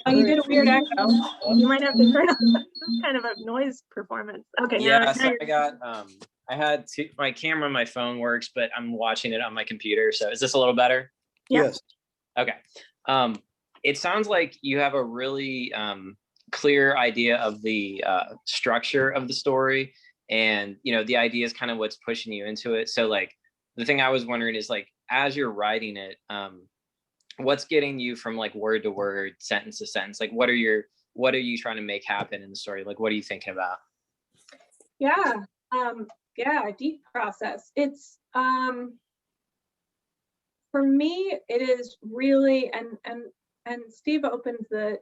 Oh, you did a weird echo. You might have to turn on. This is kind of a noise performance. Okay. Yeah, so I had my camera on my phone works, but I'm watching it on my computer. So is this a little better? Yes. Okay. It sounds like you have a really clear idea of the structure of the story, and the idea is kind of what's pushing you into it. So like the thing I was wondering is like, as you're writing it, what's getting you from like word to word, sentence to sentence? Like what are you trying to make happen in the story? Like what are you thinking about? Yeah, deep process. It's for me it is really, and Steve opened the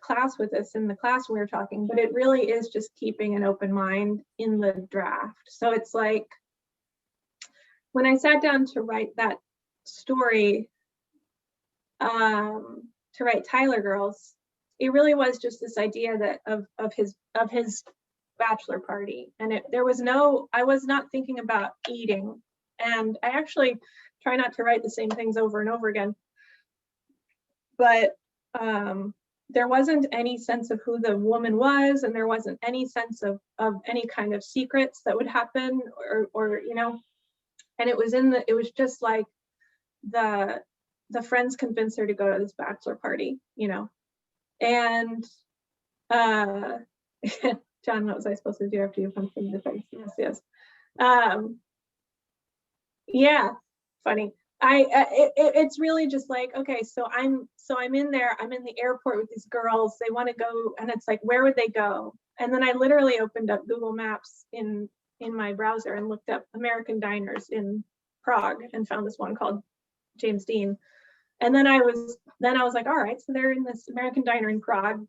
class with us in the class we were talking, but it really is just keeping an open mind in the draft. So it's like when I sat down to write that story, to write Tyler Girls, it really was just this idea that of his bachelor party, and I was not thinking about eating, and I actually try not to write the same things over and over again, but there wasn't any sense of who the woman was, and there wasn't any sense of any kind of secrets that would happen, or and it was just like the friends convinced her to go to this bachelor party, and John, what was I supposed to do after you punched me in the face? Yes. Yeah, funny. It's really just like, okay, so I'm in there, I'm in the airport with these girls, they want to go, and it's like, where would they go? And then I literally opened up Google Maps in my browser and looked up American diners in Prague and found this one called James Dean. And then I was like, all right, so they're in this American diner in Prague,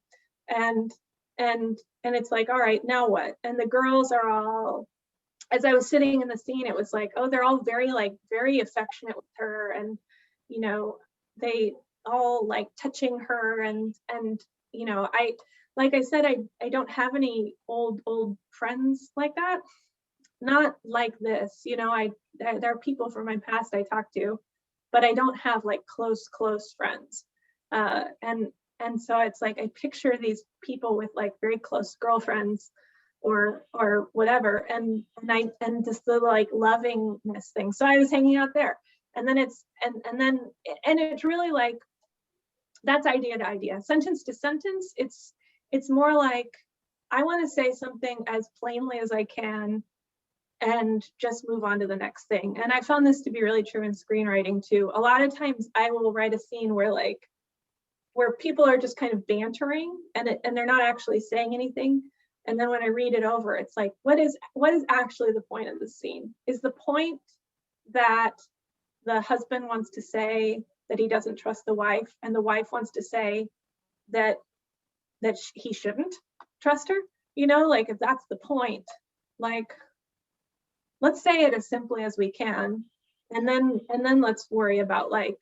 and it's like, all right, now what? And the girls are all, as I was sitting in the scene, it was like, oh, they're all very affectionate with her, and they all like touching her, and I, like I said, I don't have any old friends like that, not like this, there are people from my past I talk to, but I don't have like close friends, and so it's like I picture these people with like very close girlfriends or whatever, and just the like lovingness thing. So I was hanging out there, and then it's really like, that's idea to idea, sentence to sentence. It's more like I want to say something as plainly as I can and just move on to the next thing. And I found this to be really true in screenwriting too. A lot of times I will write a scene where people are just kind of bantering and they're not actually saying anything. And then when I read it over, it's like, what is actually the point of the scene? Is the point that the husband wants to say that he doesn't trust the wife, and the wife wants to say that he shouldn't trust her? Like, if that's the point, like, let's say it as simply as we can, and then let's worry about like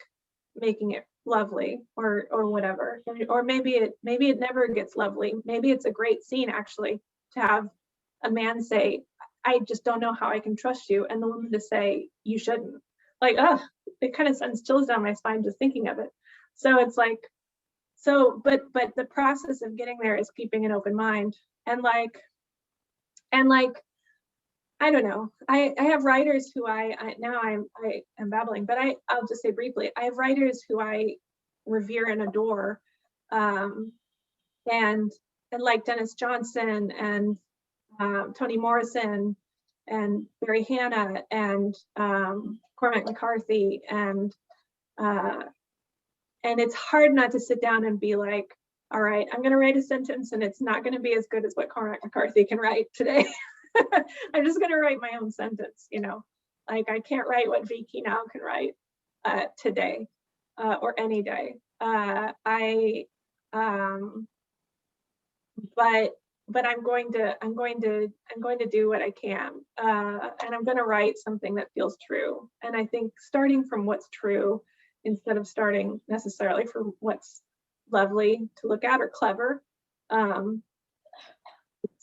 making it lovely or whatever, or maybe it never gets lovely. Maybe it's a great scene actually to have a man say, I just don't know how I can trust you, and the woman to say, you shouldn't. like, oh, it kind of sends chills down my spine just thinking of it. So it's like, but the process of getting there is keeping an open mind. And like, I don't know. I have writers who I am babbling, but I'll just say briefly, I have writers who I revere and adore, and like Dennis Johnson and Toni Morrison and Barry Hannah and Cormac McCarthy, and it's hard not to sit down and be like, all right, I'm going to write a sentence and it's not going to be as good as what Cormac McCarthy can write today. I'm just going to write my own sentence, you know, like I can't write what Vicky now can write today or any day. But I'm going to do what I can, and I'm going to write something that feels true. And I think starting from what's true instead of starting necessarily from what's lovely to look at or clever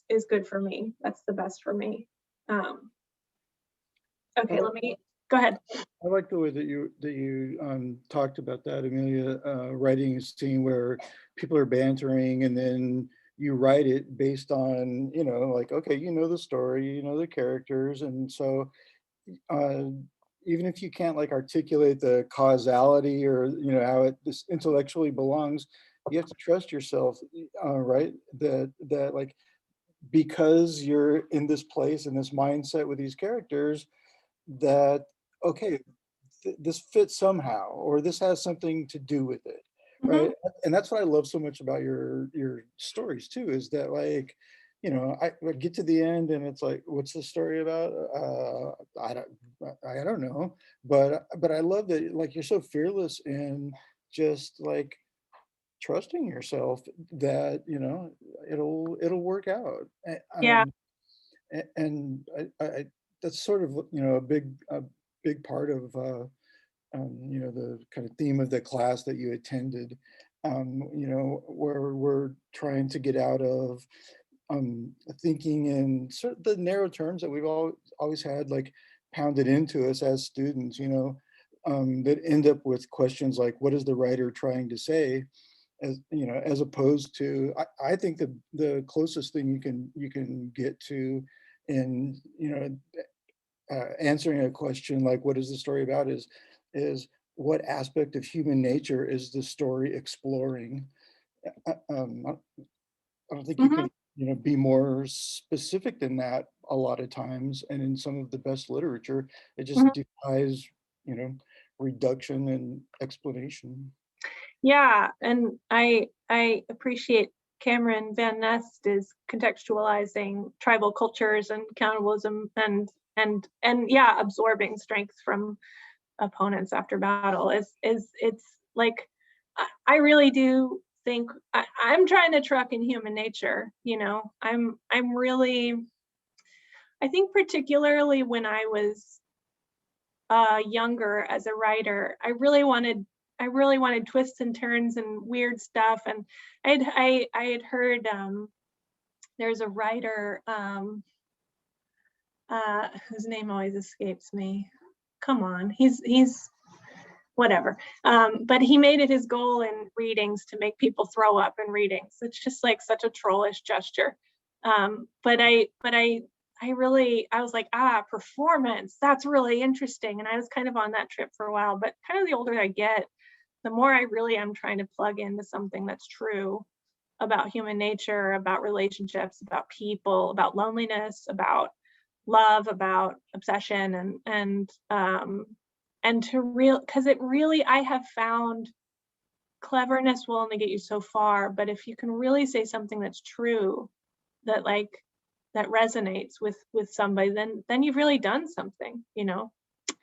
is good for me. That's the best for me. Okay, let me go ahead. I like the way that you talked about that, Amelia, writing a scene where people are bantering and then you write it based on, you know, like, okay, you know the story, you know the characters. And so even if you can't like articulate the causality or, you know, how it this intellectually belongs, you have to trust yourself, right? That like, because you're in this place, in this mindset with these characters, that, okay, this fits somehow, or this has something to do with it, right? And that's what I love so much about your stories too, is that like, you know, I get to the end and it's like, what's the story about? I don't know, but I love that like you're so fearless in just like trusting yourself that, you know, it'll work out. Yeah. And I that's sort of, you know, a big part of you know, the kind of theme of the class that you attended, you know, where we're trying to get out of thinking in sort of the narrow terms that we've always had like pounded into us as students, you know, that end up with questions like, what is the writer trying to say? As you know, as opposed to, I think the closest thing you can get to in, you know, answering a question like what is the story about is what aspect of human nature is the story exploring. I don't think you can, you know, be more specific than that a lot of times, and in some of the best literature it just defies, you know, reduction and explanation. Yeah, and I appreciate Cameron Van Nest is contextualizing tribal cultures and cannibalism and yeah, absorbing strength from opponents after battle is it's like I really do think I'm trying to truck in human nature, you know. I'm really, I think particularly when I was younger as a writer, I really wanted twists and turns and weird stuff. And I had heard there's a writer whose name always escapes me. Come on, he's whatever. But he made it his goal in readings to make people throw up in readings. It's just like such a trollish gesture. But I was like, performance, that's really interesting. And I was kind of on that trip for a while, but kind of the older I get, the more I really am trying to plug into something that's true about human nature, about relationships, about people, about loneliness, about love, about obsession, and to real, because it really, I have found cleverness will only get you so far, but if you can really say something that's true, that like that resonates with somebody, then you've really done something, you know.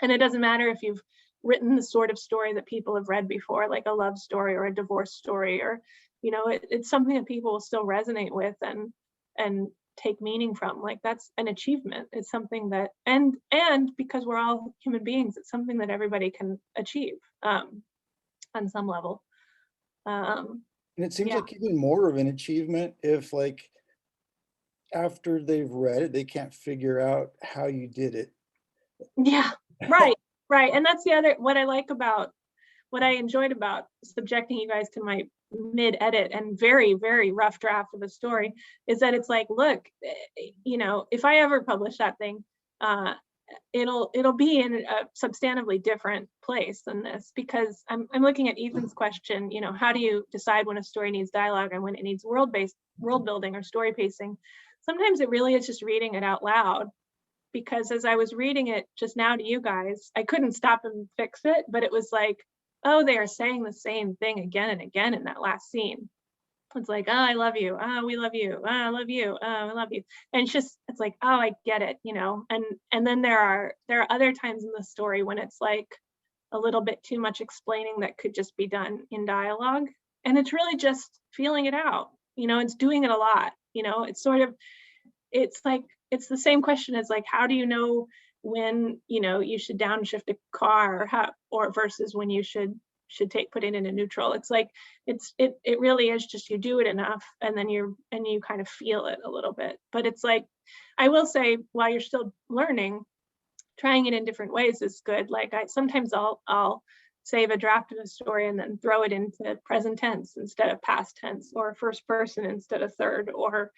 And it doesn't matter if you've written the sort of story that people have read before, like a love story or a divorce story, or, you know, it's something that people will still resonate with and take meaning from. Like that's an achievement. It's something that, and because we're all human beings, it's something that everybody can achieve on some level. And it seems Yeah. like even more of an achievement if like after they've read it they can't figure out how you did it. Yeah, right, Right. And that's the other, what I enjoyed about subjecting you guys to my mid-edit and very, very rough draft of a story is that it's like, look, you know, if I ever publish that thing, it'll be in a substantively different place than this, because I'm looking at Ethan's question, you know, how do you decide when a story needs dialogue and when it needs world building or story pacing? Sometimes it really is just reading it out loud, because as I was reading it just now to you guys, I couldn't stop and fix it, but it was like, oh, they are saying the same thing again and again in that last scene. It's like, oh, I love you. Oh, we love you. Oh, I love you. Oh, I love you. And it's like, oh, I get it, you know. And then there are other times in the story when it's like a little bit too much explaining that could just be done in dialogue. And it's really just feeling it out. You know, it's doing it a lot. You know, it's sort of, it's like, it's the same question as like, how do you know when, you know, you should downshift a car, or versus when you should put it in a neutral. It's like, it really is just, you do it enough and then you kind of feel it a little bit. But it's like, I will say, while you're still learning, trying it in different ways is good. Like sometimes I'll save a draft of a story and then throw it into present tense instead of past tense, or first person instead of third, or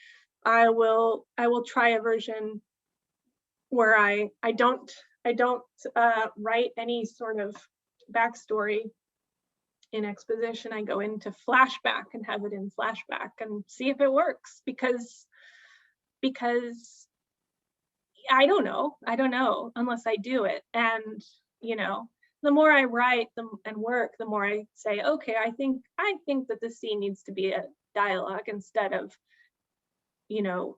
I will try a version where I don't write any sort of backstory in exposition. I go into flashback and have it in flashback and see if it works, because I don't know unless I do it. And you know, the more I write and work, the more I say, okay, I think that this scene needs to be a dialogue instead of, you know,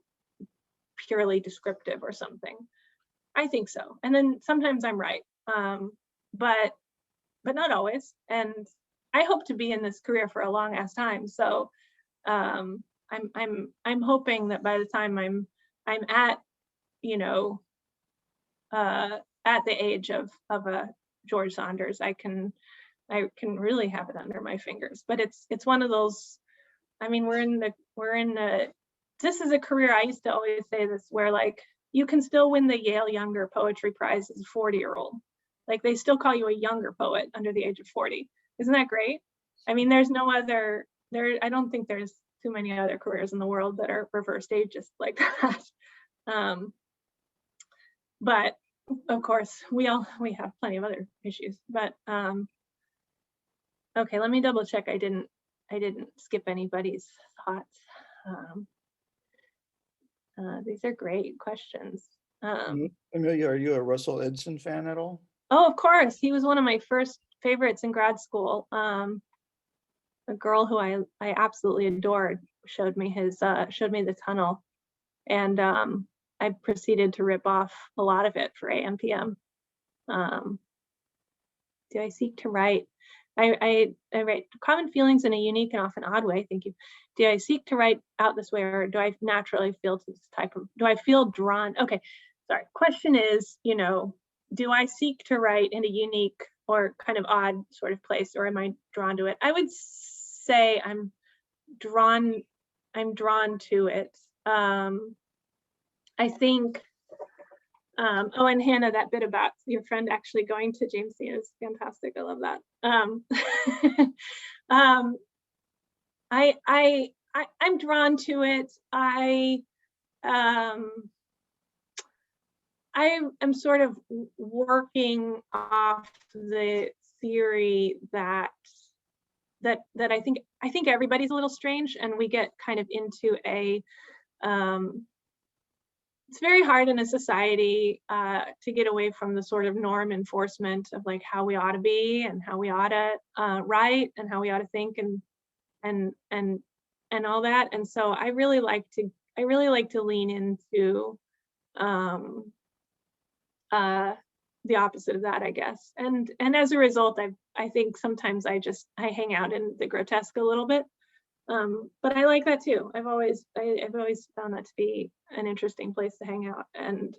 purely descriptive or something. I think so. And then sometimes I'm right, but not always. And I hope to be in this career for a long ass time. So I'm hoping that by the time I'm at, you know, at the age of a George Saunders, I can really have it under my fingers. But it's one of those. I mean, we're in the. This is a career. I used to always say this, where like you can still win the Yale Younger Poetry Prize as a 40-year-old. Like they still call you a younger poet under the age of 40. Isn't that great? I mean, there's no other there. I don't think there's too many other careers in the world that are reversed ageist like that. But of course, we have plenty of other issues. But okay, let me double check. I didn't skip anybody's thoughts. These are great questions. Amelia, are you a Russell Edson fan at all? Oh, of course. He was one of my first favorites in grad school. A girl who I absolutely adored showed me the Tunnel, and I proceeded to rip off a lot of it for AM PM. Do I seek to write? I write common feelings in a unique and often odd way. Thank you. Do I seek to write out this way, or do I naturally feel to this type of? Do I feel drawn? Okay, sorry. Question is, you know, do I seek to write in a unique or kind of odd sort of place, or am I drawn to it? I would say I'm drawn to it. I think. Oh, and Hannah, that bit about your friend actually going to James Dean is fantastic. I love that. I'm drawn to it. I am sort of working off the theory that I think everybody's a little strange, and we get kind of into a it's very hard in a society to get away from the sort of norm enforcement of like how we ought to be and how we ought to write and how we ought to think and all that. And so I really like to lean into the opposite of that, I guess. And as a result, I think sometimes I hang out in the grotesque a little bit. But I like that too. I've always found that to be an interesting place to hang out, and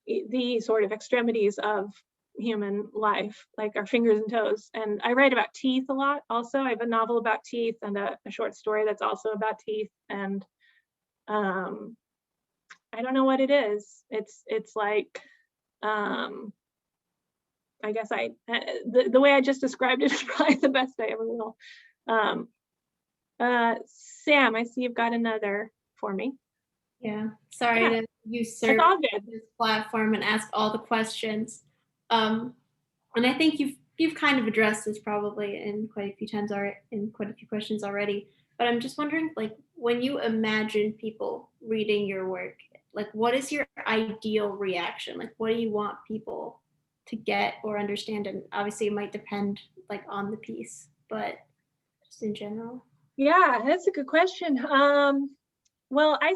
the sort of extremities of human life, like our fingers and toes. And I write about teeth a lot. Also, I have a novel about teeth and a short story that's also about teeth. And I don't know what it is. It's like I guess the way I just described it is probably the best I ever will. Sam, I see you've got another for me. Yeah, sorry Yeah, to usurp all good. this platform and ask all the questions. And I think you've kind of addressed this probably in quite a few times already, in quite a few questions already. But I'm just wondering, like, when you imagine people reading your work, like, what is your ideal reaction? Like, what do you want people to get or understand? And obviously, it might depend, like, on the piece, but just in general. Yeah, that's a good question. Well, I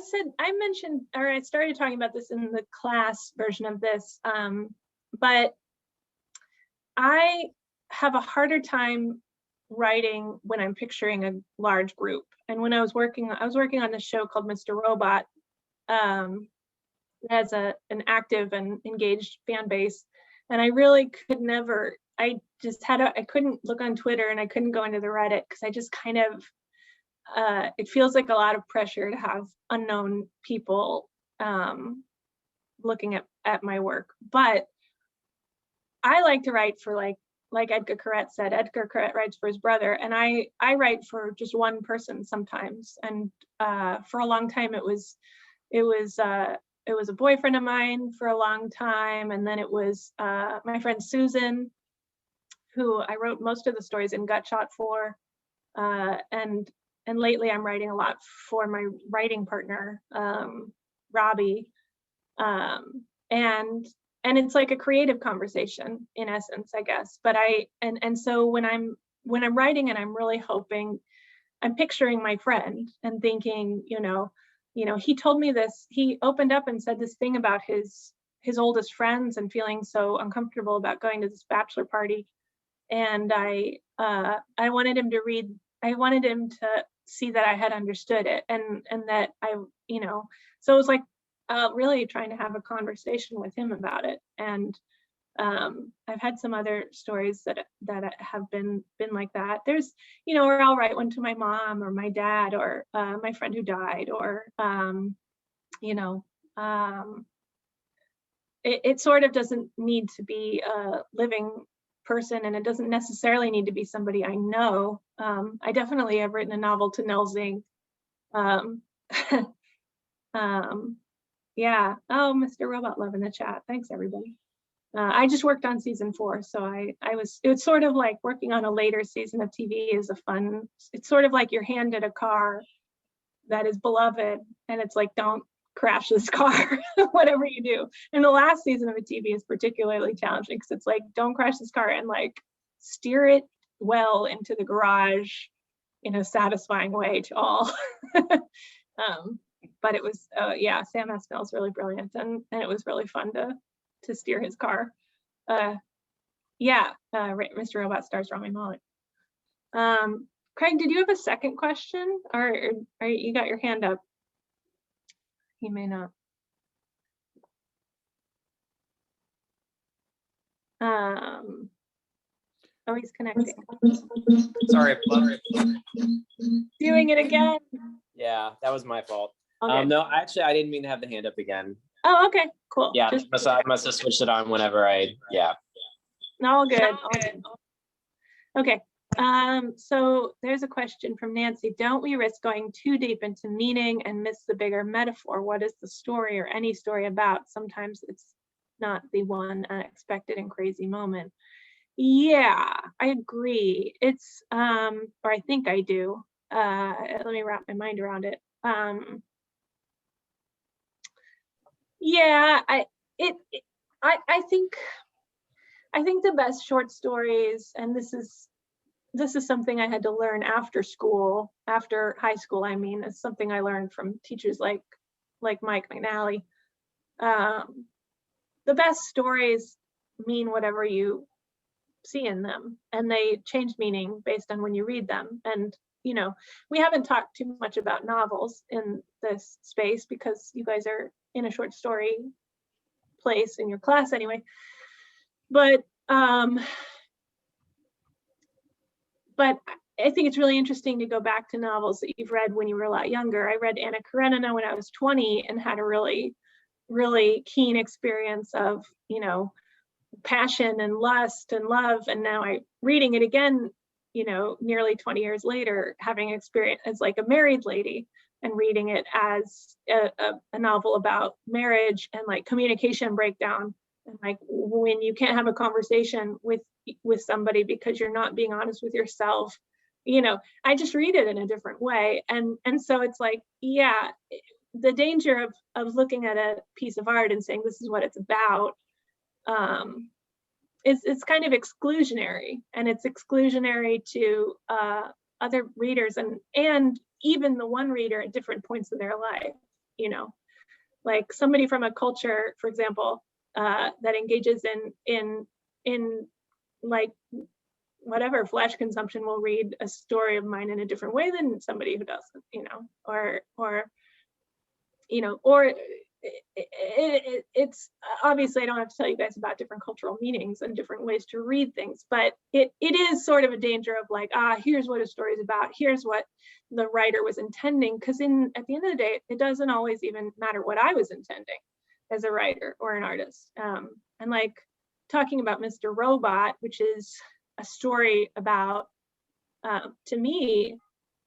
mentioned, or I started talking about this in the class version of this, but I have a harder time writing when I'm picturing a large group. And when I was working on this show called Mr. Robot, it has an active and engaged fan base. And I really could never, I couldn't look on Twitter and I couldn't go into the Reddit because I just kind of, it feels like a lot of pressure to have unknown people looking at my work. But I like to write for like Edgar Corrett said, Edgar Corrett writes for his brother, and I write for just one person sometimes. And for a long time, it was a boyfriend of mine for a long time, and then it was my friend Susan, who I wrote most of the stories in Gut Shot for, and lately I'm writing a lot for my writing partner, Robbie, and it's like a creative conversation in essence, I guess. But so when I'm writing and I'm really hoping, I'm picturing my friend and thinking, he told me this, he opened up and said this thing about his oldest friends and feeling so uncomfortable about going to this bachelor party. And I wanted him to see that I had understood it, and that so it was like really trying to have a conversation with him about it. And I've had some other stories that have been like that. There's, or I'll write one to my mom or my dad or my friend who died, or it sort of doesn't need to be a living person, and it doesn't necessarily need to be somebody I know. I definitely have written a novel to Nell Zink. Yeah. Oh, Mr. Robot Love in the chat. Thanks, everybody. I just worked on season 4, so it's sort of like working on a later season of TV is it's sort of like you're handed a car that is beloved, and it's like, don't crash this car, whatever you do. And the last season of a TV is particularly challenging because it's like, don't crash this car, and like steer it well into the garage in a satisfying way to all. But it was, Sam Aspinall is really brilliant, and it was really fun to steer his car. Mr. Robot stars Rami Malek. Craig, did you have a second question, or you got your hand up? He may not. Oh, he's connecting. Sorry. Doing it again. Yeah, that was my fault. Okay. No, actually, I didn't mean to have the hand up again. Oh, okay, cool. Yeah, I must have switched it on whenever All good. Okay. So there's a question from Nancy. Don't we risk going too deep into meaning and miss the bigger metaphor? What is the story or any story about? Sometimes it's not the one unexpected and crazy moment. Yeah, I agree. It's or I think I do. Let me wrap my mind around it. Yeah, I think the best short stories, and this is something I had to learn after high school. I mean, it's something I learned from teachers like Mike McNally. The best stories mean whatever you see in them, and they change meaning based on when you read them. And we haven't talked too much about novels in this space because you guys are in a short story place in your class anyway. But I think it's really interesting to go back to novels that you've read when you were a lot younger. I read Anna Karenina when I was 20 and had a really, really keen experience of, passion and lust and love. And now I reading it again, you know, nearly 20 years later, having experience as like a married lady and reading it as a novel about marriage and like communication breakdown. And like when you can't have a conversation with somebody because you're not being honest with yourself, you know, I just read it in a different way. And so it's like, yeah, the danger of looking at a piece of art and saying this is what it's about, it's kind of exclusionary, and it's exclusionary to other readers and even the one reader at different points in their life. You know, like somebody from a culture, for example, that engages in like whatever flash consumption will read a story of mine in a different way than somebody who doesn't, you know, or you know, or it's obviously I don't have to tell you guys about different cultural meanings and different ways to read things, but it is sort of a danger of like, here's what a story is about, here's what the writer was intending, because at the end of the day, it doesn't always even matter what I was intending as a writer or an artist. And like talking about Mr. Robot, which is a story about, to me,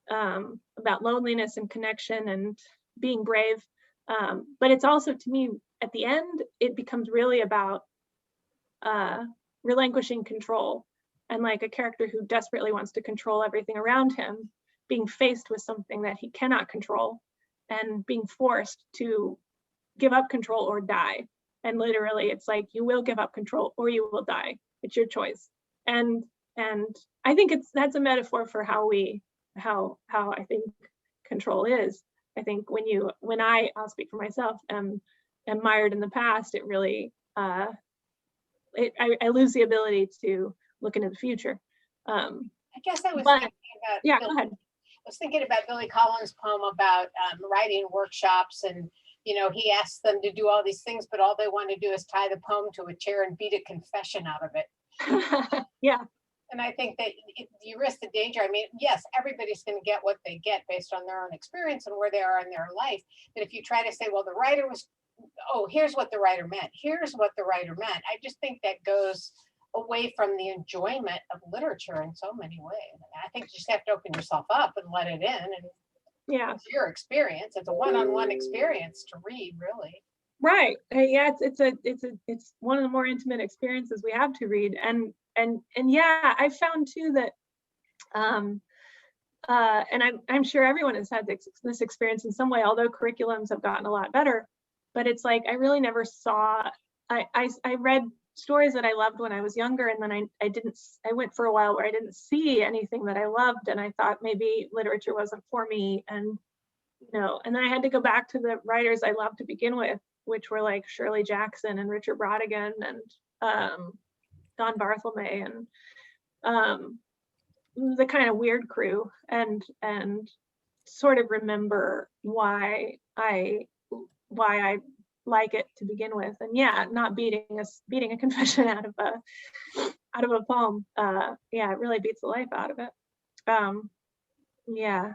about loneliness and connection and being brave. But it's also, to me, at the end, it becomes really about relinquishing control, and like a character who desperately wants to control everything around him, being faced with something that he cannot control and being forced to give up control or die. And literally, it's like, you will give up control or you will die. It's your choice. And I think that's a metaphor for how I think control is. I think when I'll speak for myself, am mired in the past, it really, I lose the ability to look into the future. I guess I was But- thinking about, Yeah, Bill- go ahead. I was thinking about Billy Collins' poem about writing workshops, and you know, he asked them to do all these things, but all they want to do is tie the poem to a chair and beat a confession out of it. Yeah. And I think that you risk the danger. I mean, yes, everybody's going to get what they get based on their own experience and where they are in their life. But if you try to say, well, the writer was, here's what the writer meant, here's what the writer meant, I just think that goes away from the enjoyment of literature in so many ways. I think you just have to open yourself up and let it in. And Yeah. it's your experience. It's a one-on-one experience to read, really. Right. Yeah, it's one of the more intimate experiences we have to read. And yeah, I found too that and I'm sure everyone has had this experience in some way, although curriculums have gotten a lot better. But it's like, I really never saw, I read stories that I loved when I was younger, and then I went for a while where I didn't see anything that I loved, and I thought maybe literature wasn't for me. And you know, and then I had to go back to the writers I loved to begin with, which were like Shirley Jackson and Richard Brautigan and Don Barthelme and the kind of weird crew, and sort of remember why I like it to begin with. And yeah, not beating a confession out of a poem. Yeah, it really beats the life out of it. Yeah,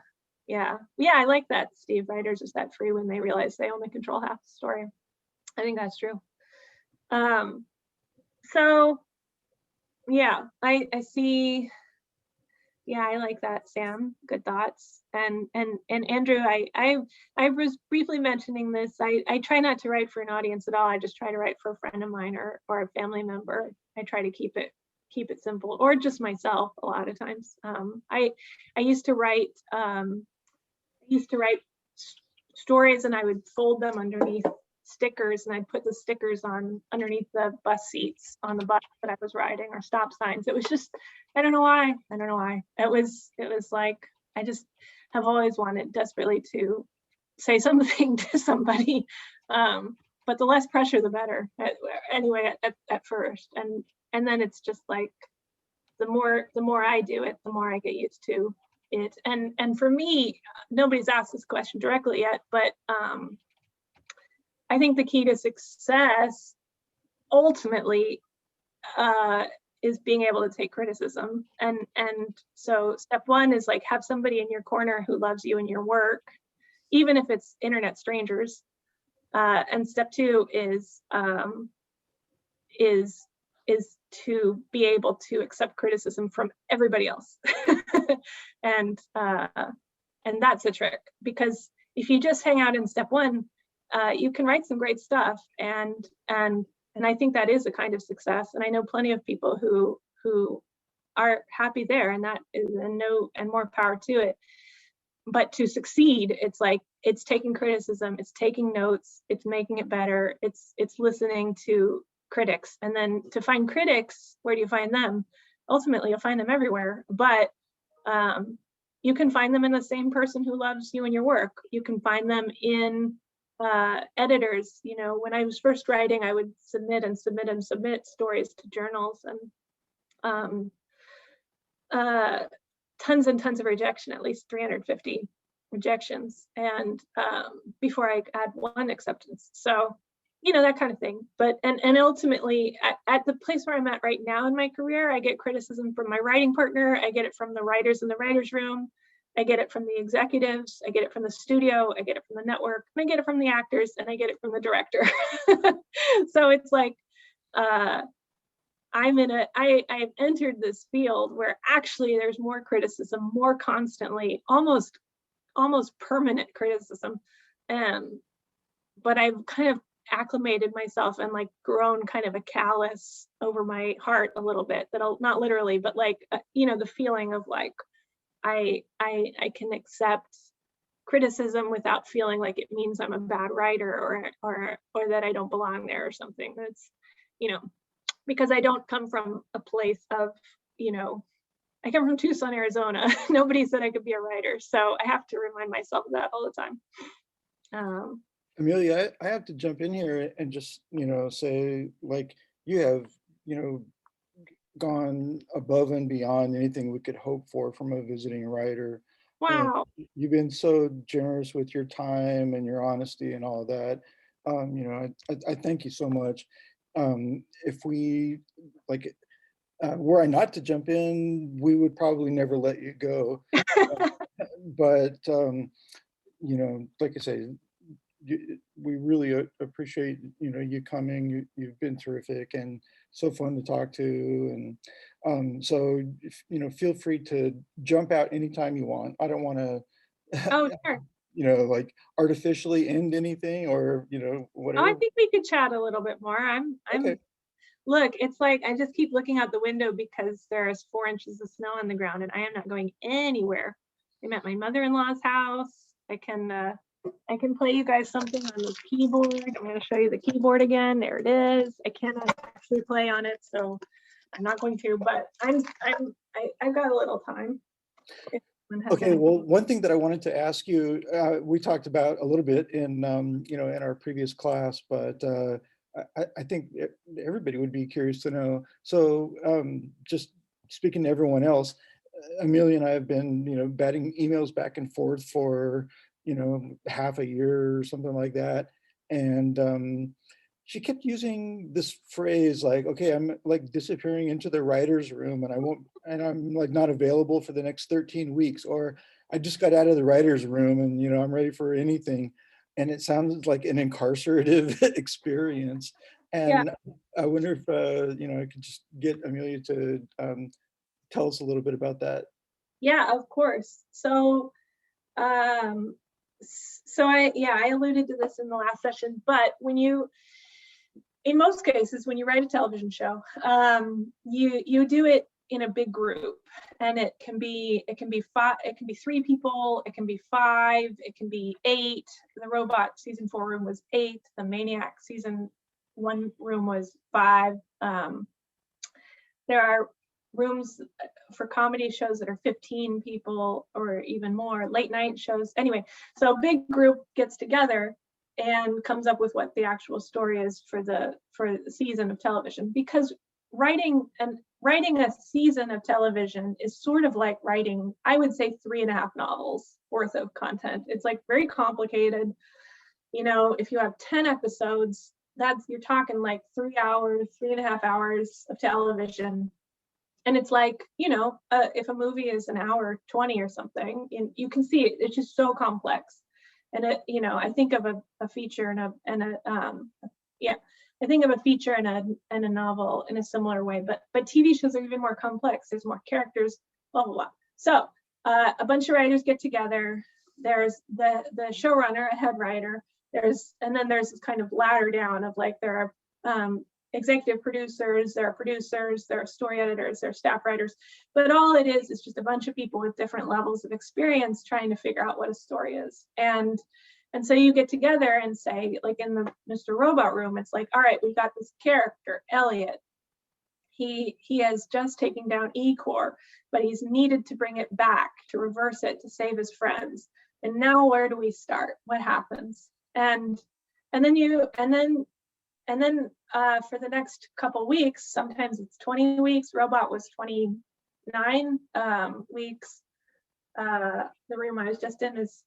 I like that, Steve. Writers are set free when they realize they only control half the story. I think that's true. So yeah, I see. Yeah, I like that, Sam. Good thoughts. And Andrew, I was briefly mentioning this. I try not to write for an audience at all. I just try to write for a friend of mine or a family member. I try to keep it simple, or just myself a lot of times. I used to write stories, and I would fold them underneath stickers, and I'd put the stickers on underneath the bus seats on the bus that I was riding, or stop signs. It was just, I don't know why. It was like, I just have always wanted desperately to say something to somebody. But the less pressure, the better. Anyway, at first. And then it's just like, the more I do it, the more I get used to it. And for me, nobody's asked this question directly yet, but I think the key to success ultimately is being able to take criticism. And so step one is like, have somebody in your corner who loves you and your work, even if it's internet strangers. And step two is is to be able to accept criticism from everybody else. And that's a trick, because if you just hang out in step one, you can write some great stuff, and I think that is a kind of success. And I know plenty of people who are happy there, and that is and more power to it. But to succeed, it's like, it's taking criticism, it's taking notes, it's making it better, it's listening to critics. And then to find critics, where do you find them? Ultimately, you'll find them everywhere, but you can find them in the same person who loves you and your work. You can find them in editors. You know, when I was first writing, I would submit stories to journals, and tons and tons of rejection, at least 350 rejections, and before I had one acceptance. So, you know, that kind of thing. But and ultimately, at the place where I'm at right now in my career, I get criticism from my writing partner, I get it from the writers in the writers' room, I get it from the executives, I get it from the studio, I get it from the network, and I get it from the actors, and I get it from the director. So it's like, I've entered this field where actually there's more criticism, more constantly, almost permanent criticism. But I've kind of acclimated myself and like grown kind of a callus over my heart a little bit, that'll, not literally, but like, you know, the feeling of like, I can accept criticism without feeling like it means I'm a bad writer, or that I don't belong there or something. That's, you know, because I don't come from a place of, you know, I come from Tucson, Arizona. Nobody said I could be a writer. So I have to remind myself of that all the time. Amelia, I have to jump in here and just, you know, say, like, you have, you know, gone above and beyond anything we could hope for from a visiting writer. Wow. And you've been so generous with your time and your honesty and all of that. You know, I thank you so much. If we, like, were I not to jump in, we would probably never let you go. But, you know, like I say, we really appreciate, you know, you coming. You've been terrific and so fun to talk to. And so, you know, feel free to jump out anytime you want. I don't want to, Oh, sure. you know, like artificially end anything, or, you know, Oh, whatever. I think we could chat a little bit more. Okay. Look, it's like, I just keep looking out the window because there's 4 inches of snow on the ground, and I am not going anywhere. I'm at my mother-in-law's house. I can play you guys something on the keyboard. I'm going to show you the keyboard again. There it is. I cannot actually play on it, so I'm not going to. But I've got a little time. Okay. Well, one thing that I wanted to ask you, we talked about a little bit in, you know, in our previous class, but I think everybody would be curious to know. So, just speaking to everyone else, Amelia and I have been, you know, batting emails back and forth for, you know, half a year or something like that. And she kept using this phrase like, okay, I'm like disappearing into the writer's room and I'm like not available for the next 13 weeks, or I just got out of the writer's room and, you know, I'm ready for anything. And it sounds like an incarcerative experience. Yeah. And I wonder if, you know, I could just get Amelia to tell us a little bit about that. Yeah, of course. So, I alluded to this in the last session, but in most cases, when you write a television show, you do it in a big group, and it can be 3 people, it can be 5, it can be 8. The Robot season 4 room was 8. The Maniac season 1 room was 5. There are rooms for comedy shows that are 15 people or even more, late night shows. Anyway, so a big group gets together and comes up with what the actual story is for the season of television. Because writing a season of television is sort of like writing, I would say, 3.5 novels worth of content. It's like very complicated. You know, if you have 10 episodes, you're talking like 3 hours, 3.5 hours of television. And it's like, you know, if a movie is 1 hour 20 or something, you can see it. It's just so complex. And it, you know, I think of a feature and I think of a feature and a novel in a similar way, but TV shows are even more complex. There's more characters, blah, blah, blah. So a bunch of writers get together. There's the showrunner, a head writer. And then there's this kind of ladder down of like, there are executive producers, there are story editors, there are staff writers, but all it is just a bunch of people with different levels of experience trying to figure out what a story is. And so you get together and say, like in the Mr. Robot room, it's like, all right, we've got this character, Elliot. He has just taken down E-Core, but he's needed to bring it back, to reverse it, to save his friends. And now where do we start? What happens? And then for the next couple weeks, sometimes it's 20 weeks. Robot was 29 weeks. The room I was just in is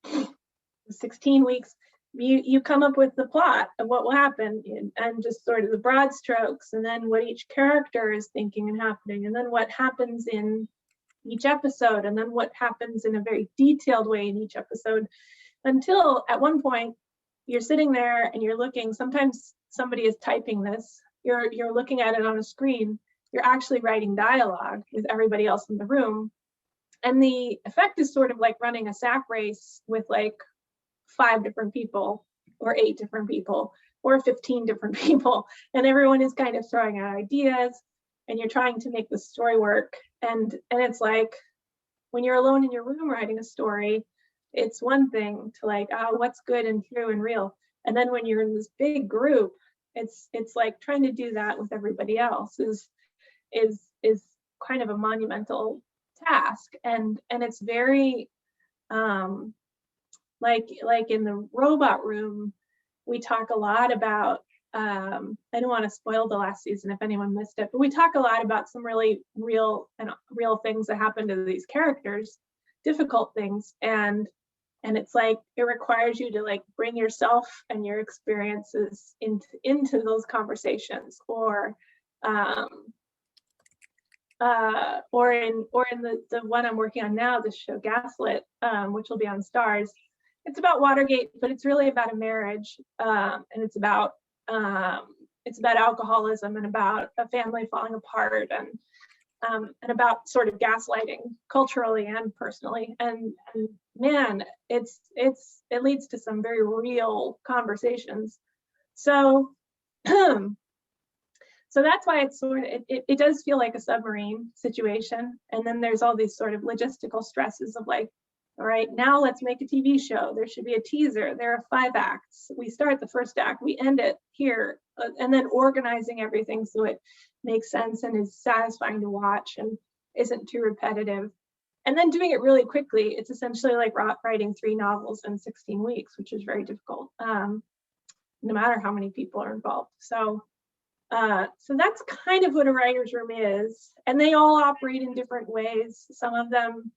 16 weeks. You come up with the plot of what will happen and just sort of the broad strokes, and then what each character is thinking and happening, and then what happens in each episode, and then what happens in a very detailed way in each episode, until at one point you're sitting there and you're looking. Sometimes somebody is typing this. You're looking at it on a screen. You're actually writing dialogue with everybody else in the room. And the effect is sort of like running a sack race with like 5 different people or 8 different people or 15 different people. And everyone is kind of throwing out ideas and you're trying to make the story work. And it's like, when you're alone in your room writing a story, it's one thing to like, oh, what's good and true and real. And then when you're in this big group, it's like trying to do that with everybody else is kind of a monumental task. And it's very like in the robot room, we talk a lot about I don't want to spoil the last season if anyone missed it, but we talk a lot about some really real things that happen to these characters, difficult things, and it's like it requires you to like bring yourself and your experiences into those conversations, or in the one I'm working on now, the show Gaslit, which will be on Stars. It's about Watergate, but it's really about a marriage, and it's about alcoholism and about a family falling apart, and about sort of gaslighting culturally and personally. And man, it leads to some very real conversations. So so that's why it's sort of, it does feel like a submarine situation. And then there's all these sort of logistical stresses of like, all right, now let's make a TV show. There should be a teaser. There are 5 acts. We start the first act, we end it here, and then organizing everything so it makes sense and is satisfying to watch and isn't too repetitive. And then doing it really quickly. It's essentially like writing 3 novels in 16 weeks, which is very difficult, no matter how many people are involved. So that's kind of what a writer's room is. And they all operate in different ways. Some of them,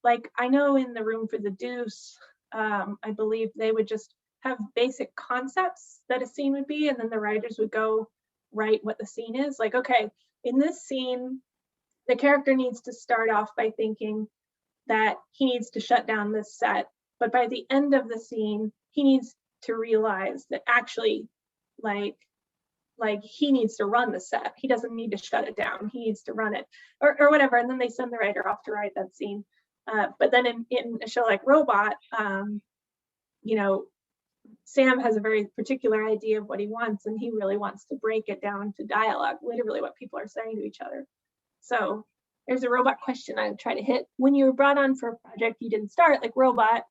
like I know in the room for The Deuce, I believe they would just have basic concepts that a scene would be, and then the writers would go write what the scene is. Like, okay, in this scene, the character needs to start off by thinking that he needs to shut down this set, but by the end of the scene, he needs to realize that actually, like he needs to run the set. He doesn't need to shut it down. He needs to run it, or whatever. And then they send the writer off to write that scene. But then in a show like Robot, Sam has a very particular idea of what he wants, and he really wants to break it down to dialogue, literally what people are saying to each other. So there's a Robot question I would try to hit. When you were brought on for a project you didn't start, like Robot,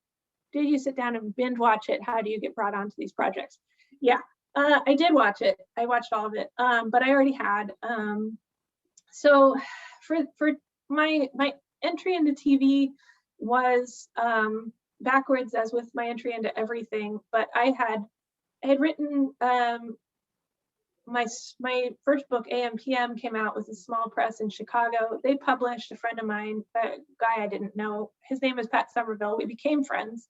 did you sit down and binge watch it? How do you get brought onto these projects? Yeah. I did watch it. I watched all of it, but I already had. So for my entry into TV was backwards as with my entry into everything. But I had written my first book, AM/PM, came out with a small press in Chicago. They published. A friend of mine, a guy I didn't know, his name is Pat Somerville. We became friends.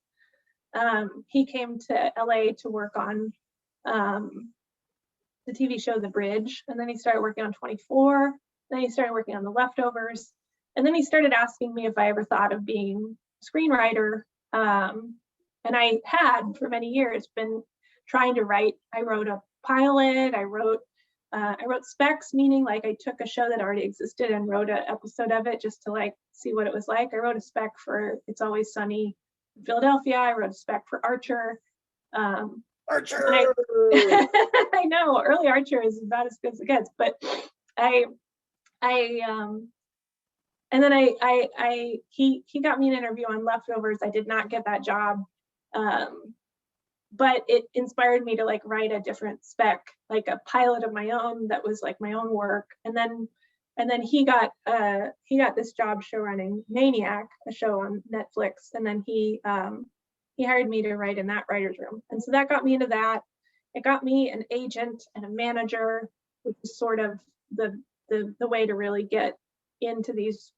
He came to LA to work on the TV show The Bridge, and then he started working on 24, then he started working on The Leftovers, and then he started asking me if I ever thought of being a screenwriter, and I had for many years been trying to write. I wrote a pilot. I wrote specs, meaning like I took a show that already existed and wrote an episode of it just to like see what it was like. I wrote a spec for It's Always Sunny in Philadelphia. I wrote a spec for Archer. Archer. I know early Archer is about as good as it gets, but and then he got me an interview on Leftovers. I did not get that job, but it inspired me to like write a different spec, like a pilot of my own that was like my own work. And then he got this job show running Maniac, a show on Netflix, and then he hired me to write in that writer's room. And so that got me into that. It got me an agent and a manager, which is sort of the way to really get into these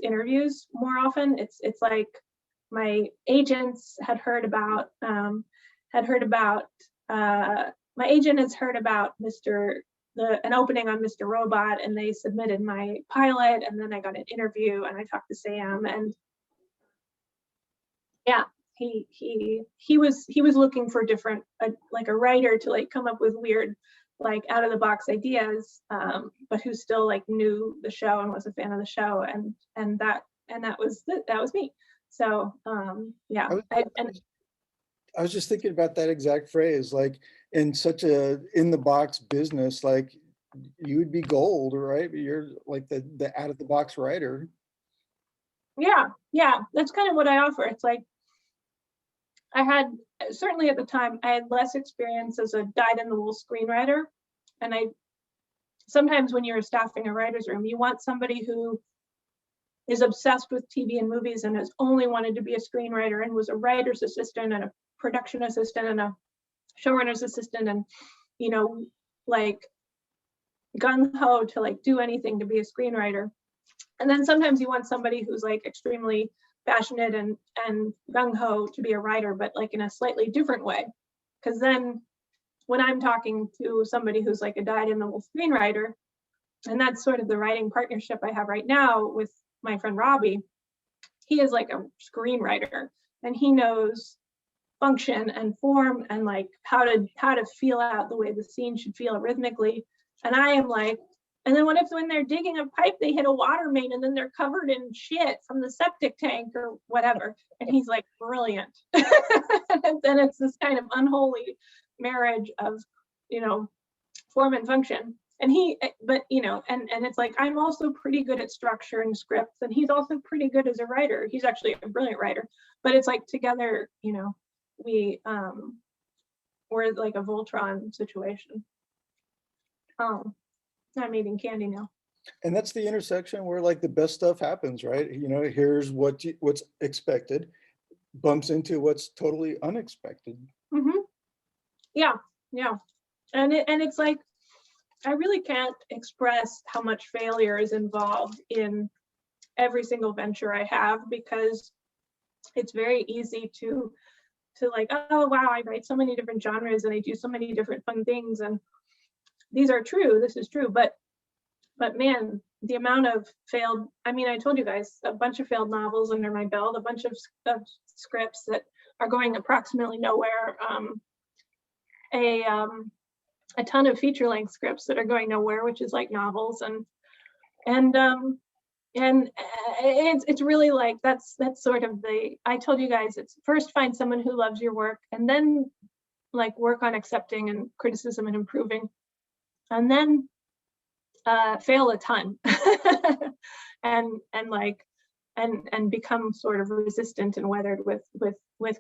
interviews more often. It's like my agents had heard about my agent has heard about an opening on Mr. Robot, and they submitted my pilot, and then I got an interview and I talked to Sam, and yeah, he was looking for different like a writer to like come up with weird like out of the box ideas, but who still like knew the show and was a fan of the show, and that was me. So yeah, I was just thinking about that exact phrase, like in such a in the box business, like you would be gold, right? You're like the out of the box writer. Yeah, that's kind of what I offer. It's like I had, certainly at the time, I had less experience as a dyed-in-the-wool screenwriter. And sometimes when you're staffing a writer's room, you want somebody who is obsessed with TV and movies and has only wanted to be a screenwriter and was a writer's assistant and a production assistant and a showrunner's assistant and, you know, like gung-ho to like do anything to be a screenwriter. And then sometimes you want somebody who's like extremely passionate and gung-ho to be a writer, but like in a slightly different way. Because then when I'm talking to somebody who's like a dyed-in-the-wool screenwriter, and that's sort of the writing partnership I have right now with my friend Robbie, he is like a screenwriter and he knows function and form and like how to feel out the way the scene should feel rhythmically. And I am like, and then what if when they're digging a pipe, they hit a water main and then they're covered in shit from the septic tank or whatever? And he's like, brilliant. And then it's this kind of unholy marriage of, you know, form and function. And but you know, and it's like, I'm also pretty good at structure and scripts, and he's also pretty good as a writer. He's actually a brilliant writer, but it's like together, you know, we're like a Voltron situation. I'm eating candy now. And that's the intersection where like the best stuff happens, right? You know, here's what's expected, bumps into what's totally unexpected. Mm-hmm. Yeah. And it's like, I really can't express how much failure is involved in every single venture I have, because it's very easy to like, oh wow, I write so many different genres and I do so many different fun things, and these are true, this is true, but man, the amount of failed, I mean, I told you guys, a bunch of failed novels under my belt, a bunch of scripts that are going approximately nowhere, a ton of feature-length scripts that are going nowhere, which is like novels, and it's really like that's sort of I told you guys, it's first find someone who loves your work, and then like work on accepting and criticism and improving, and then fail a ton and become sort of resistant and weathered with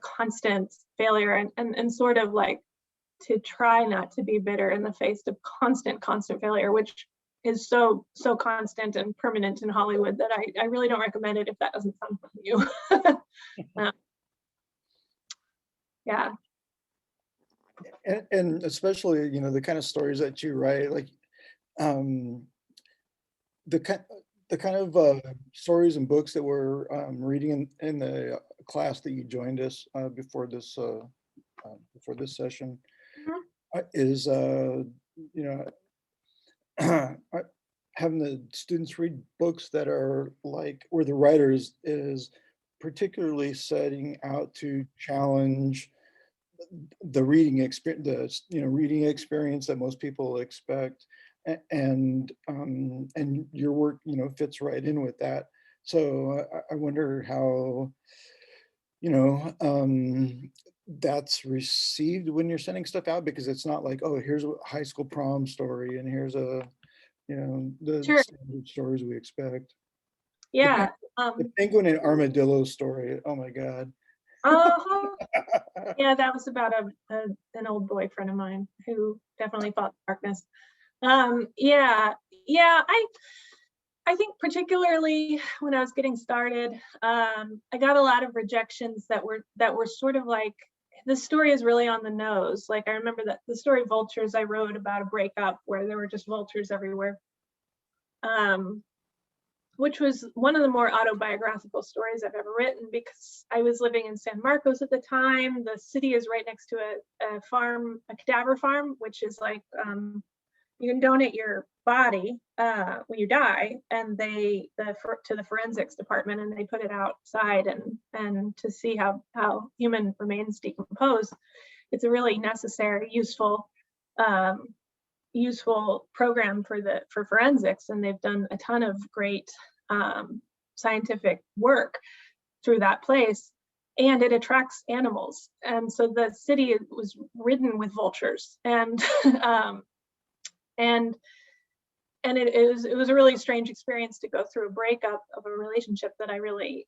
constant failure, and sort of like to try not to be bitter in the face of constant failure, which is so constant and permanent in Hollywood that I really don't recommend it if that doesn't sound fun to you. Yeah. And especially, you know, the kind of stories that you write, like the kind of stories and books that we're reading in the class that you joined us before this session, is you know, having the students read books that are like where the writers is particularly setting out to challenge the reading experience, reading experience that most people expect, and your work, fits right in with that. So I wonder how, that's received when you're sending stuff out, because it's not like, oh, here's a high school prom story and here's the Sure. standard stories we expect. Yeah. The penguin and armadillo story, oh my God. Uh-huh. Yeah, that was about an old boyfriend of mine who definitely fought darkness. Yeah, I think particularly when I was getting started, I got a lot of rejections that were sort of like, the story is really on the nose. Like, I remember that the story Vultures I wrote about a breakup where there were just vultures everywhere, which was one of the more autobiographical stories I've ever written, because I was living in San Marcos at the time. The city is right next to a farm, a cadaver farm, which is like, you can donate your body when you die, and to the forensics department, and they put it outside and to see how human remains decompose. It's a really necessary, useful program for forensics, and they've done a ton of great scientific work through that place, and it attracts animals. And so the city was ridden with vultures, and it was a really strange experience to go through a breakup of a relationship that I really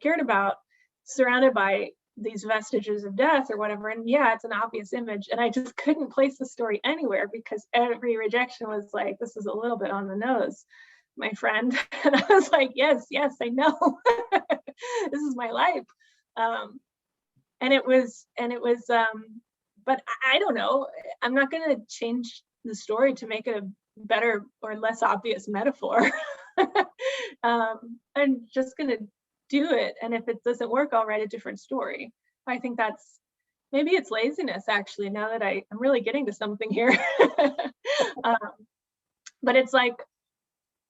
cared about, surrounded by these vestiges of death or whatever. And yeah, it's an obvious image, and I just couldn't place the story anywhere because every rejection was like, this is a little bit on the nose, my friend. And I was like, yes, I know. This is my life. And it was but I don't know, I'm not going to change the story to make it a better or less obvious metaphor. I'm just going to do it, and if it doesn't work, I'll write a different story. I think maybe it's laziness, actually, now that I'm really getting to something here. But it's like,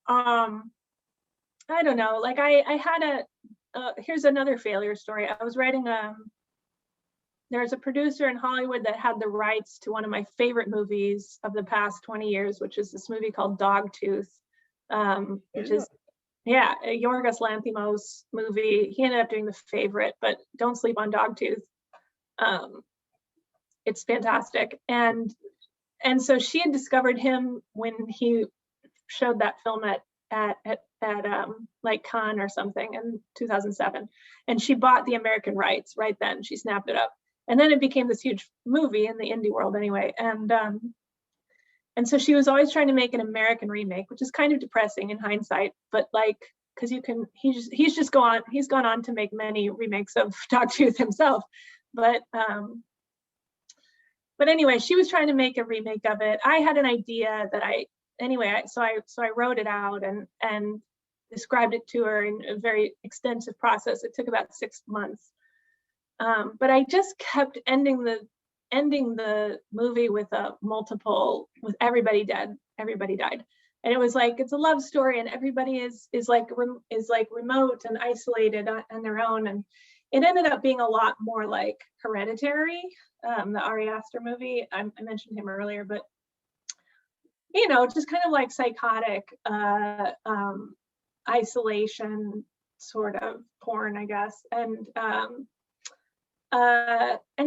I don't know, like I had here's another failure story. I was writing there's a producer in Hollywood that had the rights to one of my favorite movies of the past 20 years, which is this movie called Dogtooth, which is, yeah, a Yorgos Lanthimos movie. He ended up doing The Favorite, but don't sleep on Dogtooth. It's fantastic. And so she had discovered him when he showed that film at like Cannes or something in 2007. And she bought the American rights right then. She snapped it up. And then it became this huge movie in the indie world anyway. And so she was always trying to make an American remake, which is kind of depressing in hindsight, but like, because he's gone on to make many remakes of Dogtooth himself. But anyway, she was trying to make a remake of it. I had an idea that so I wrote it out and described it to her in a very extensive process. It took about 6 months. But I just kept ending the movie with with everybody dead, everybody died. And it was like, it's a love story, and everybody is like remote and isolated on their own. And it ended up being a lot more like Hereditary, the Ari Aster movie. I mentioned him earlier, but just kind of like psychotic isolation sort of porn, I guess. And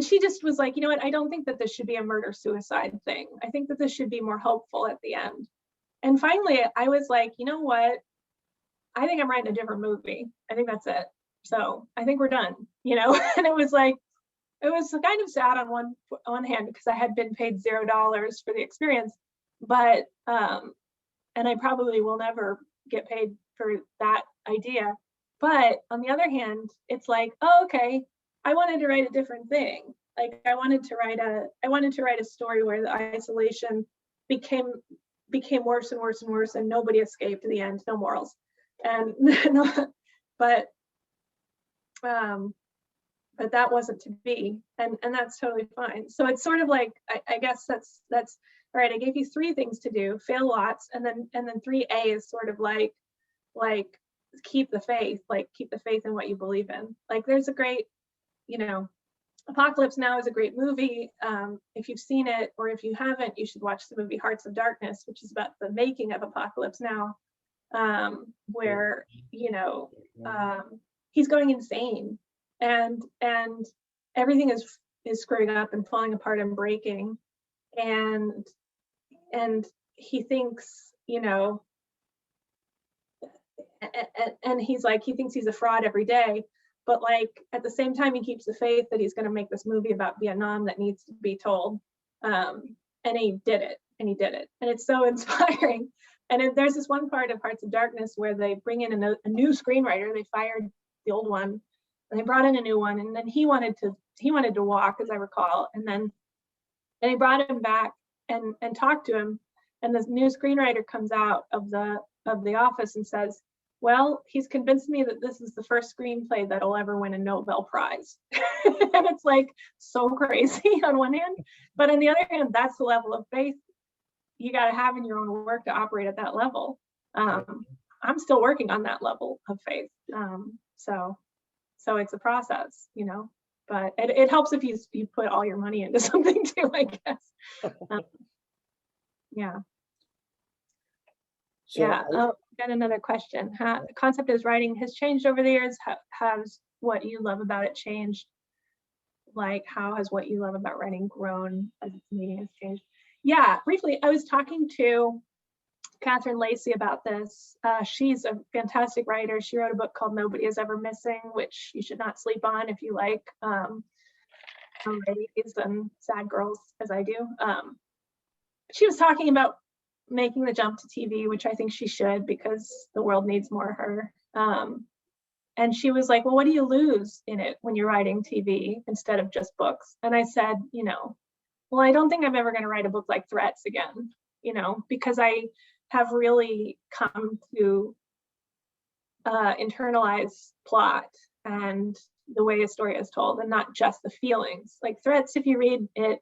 she just was like, you know what, I don't think that this should be a murder-suicide thing. I think that this should be more hopeful at the end. And finally, I was like, you know what? I think I'm writing a different movie. I think that's it. So I think we're done, And it was kind of sad on one hand, because I had been paid $0 for the experience, but and I probably will never get paid for that idea. But on the other hand, it's like, oh, okay, I wanted to write a different thing. Like I wanted to write a story where the isolation became worse and worse and worse, and nobody escaped in the end, no morals. And but that wasn't to be, and that's totally fine. So it's sort of like, I guess that's all right. I gave you 3 things to do, fail lots, and then 3A is sort of like keep the faith, in what you believe in. Like there's a great, Apocalypse Now is a great movie. If you've seen it, or if you haven't, you should watch the movie Hearts of Darkness, which is about the making of Apocalypse Now, where, you know, he's going insane, and everything is screwing up and falling apart and breaking, and he thinks, you know, and he's like, he thinks he's a fraud every day, but like at the same time he keeps the faith that he's going to make this movie about Vietnam that needs to be told, and he did it, and it's so inspiring. And there's this one part of Hearts of Darkness where they bring in a new screenwriter. They fired the old one and they brought in a new one, and then he wanted to walk, as I recall, and they brought him back and talked to him, and this new screenwriter comes out of the office and says, well, he's convinced me that this is the first screenplay that'll ever win a Nobel Prize. And it's like so crazy on one hand, but on the other hand, that's the level of faith you got to have in your own work to operate at that level. I'm still working on that level of faith. So it's a process, you know, but it helps if you put all your money into something too, I guess. Yeah. So Yeah. Got another question. The concept is writing has changed over the years. Has what you love about it changed? Like, how has what you love about writing grown as its meaning has changed? Yeah, briefly, I was talking to Catherine Lacey about this. She's a fantastic writer. She wrote a book called Nobody Is Ever Missing, which you should not sleep on if you like ladies and sad girls, as I do. She was talking about making the jump to TV, which I think she should, because the world needs more of her. And she was like, well, what do you lose in it when you're writing TV instead of just books? And I said, you know, well, I don't think I'm ever going to write a book like Threats again, you know, because I have really come to internalize plot and the way a story is told, and not just the feelings. Like Threats, if you read it,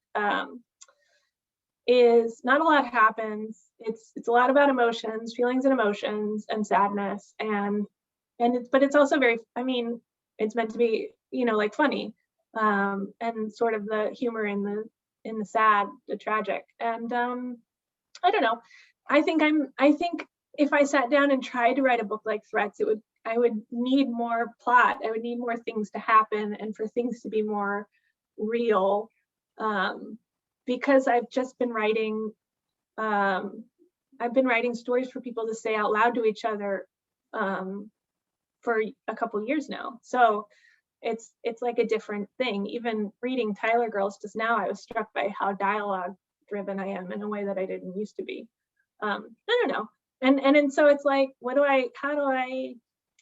is not a lot happens. It's a lot about emotions, feelings and emotions, and sadness, but it's also very, I mean, it's meant to be, you know, like funny, and sort of the humor in the sad, the tragic. And I don't know. I think if I sat down and tried to write a book like Threats, I would need more plot. I would need more things to happen and for things to be more real. Because I've just been writing, stories for people to say out loud to each other for a couple years now. So it's like a different thing. Even reading Tyler Girls just now, I was struck by how dialogue driven I am in a way that I didn't used to be. I don't know. And so it's like,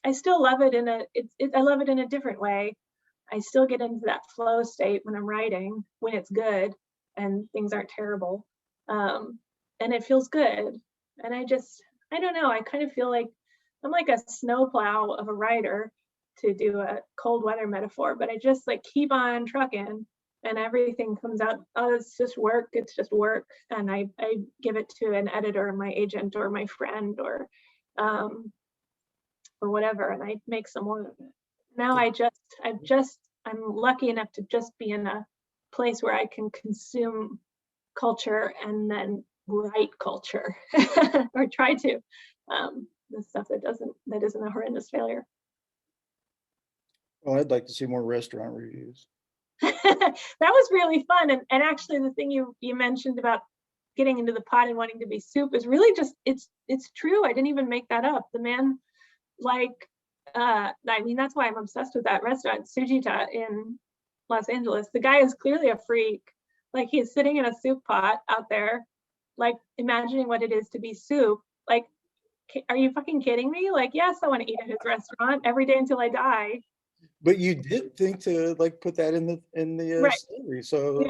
I still love it I love it in a different way. I still get into that flow state when I'm writing, when it's good and things aren't terrible. And it feels good. And I don't know, I kind of feel like I'm like a snowplow of a writer, to do a cold weather metaphor, but I just like keep on trucking and everything comes out, oh, it's just work. And I give it to an editor, my agent, or my friend, or whatever, and I make some more of it. Now I'm lucky enough to just be in a place where I can consume culture and then write culture or try to, the stuff that isn't a horrendous failure. Well, I'd like to see more restaurant reviews. That was really fun. And actually the thing you mentioned about getting into the pot and wanting to be soup is really just, it's true. I didn't even make that up. The man, like, I mean, that's why I'm obsessed with that restaurant, Sujita in Los Angeles. The guy is clearly a freak. Like, he's sitting in a soup pot out there, like imagining what it is to be soup. Like, are you fucking kidding me? Like, yes, I want to eat at his restaurant every day until I die. But you did think to like put that in the Right. story, so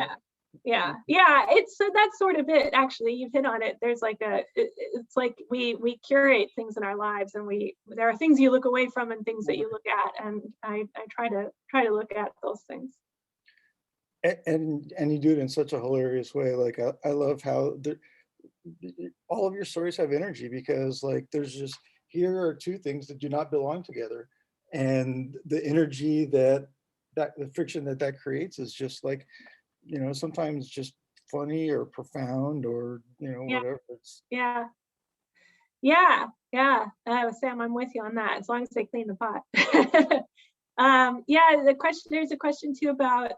Yeah. It's that's sort of it. Actually, you've hit on it. There's like it's like we curate things in our lives, and there are things you look away from and things that you look at, and I try to look at those things. and you do it in such a hilarious way. Like I love how all of your stories have energy, because like there's just, here are two things that do not belong together, and the energy that that the friction that creates is just like, sometimes just funny or profound or, Yeah. whatever. It's Yeah. Sam, I'm with you on that, as long as they clean the pot. Yeah, there's a question too about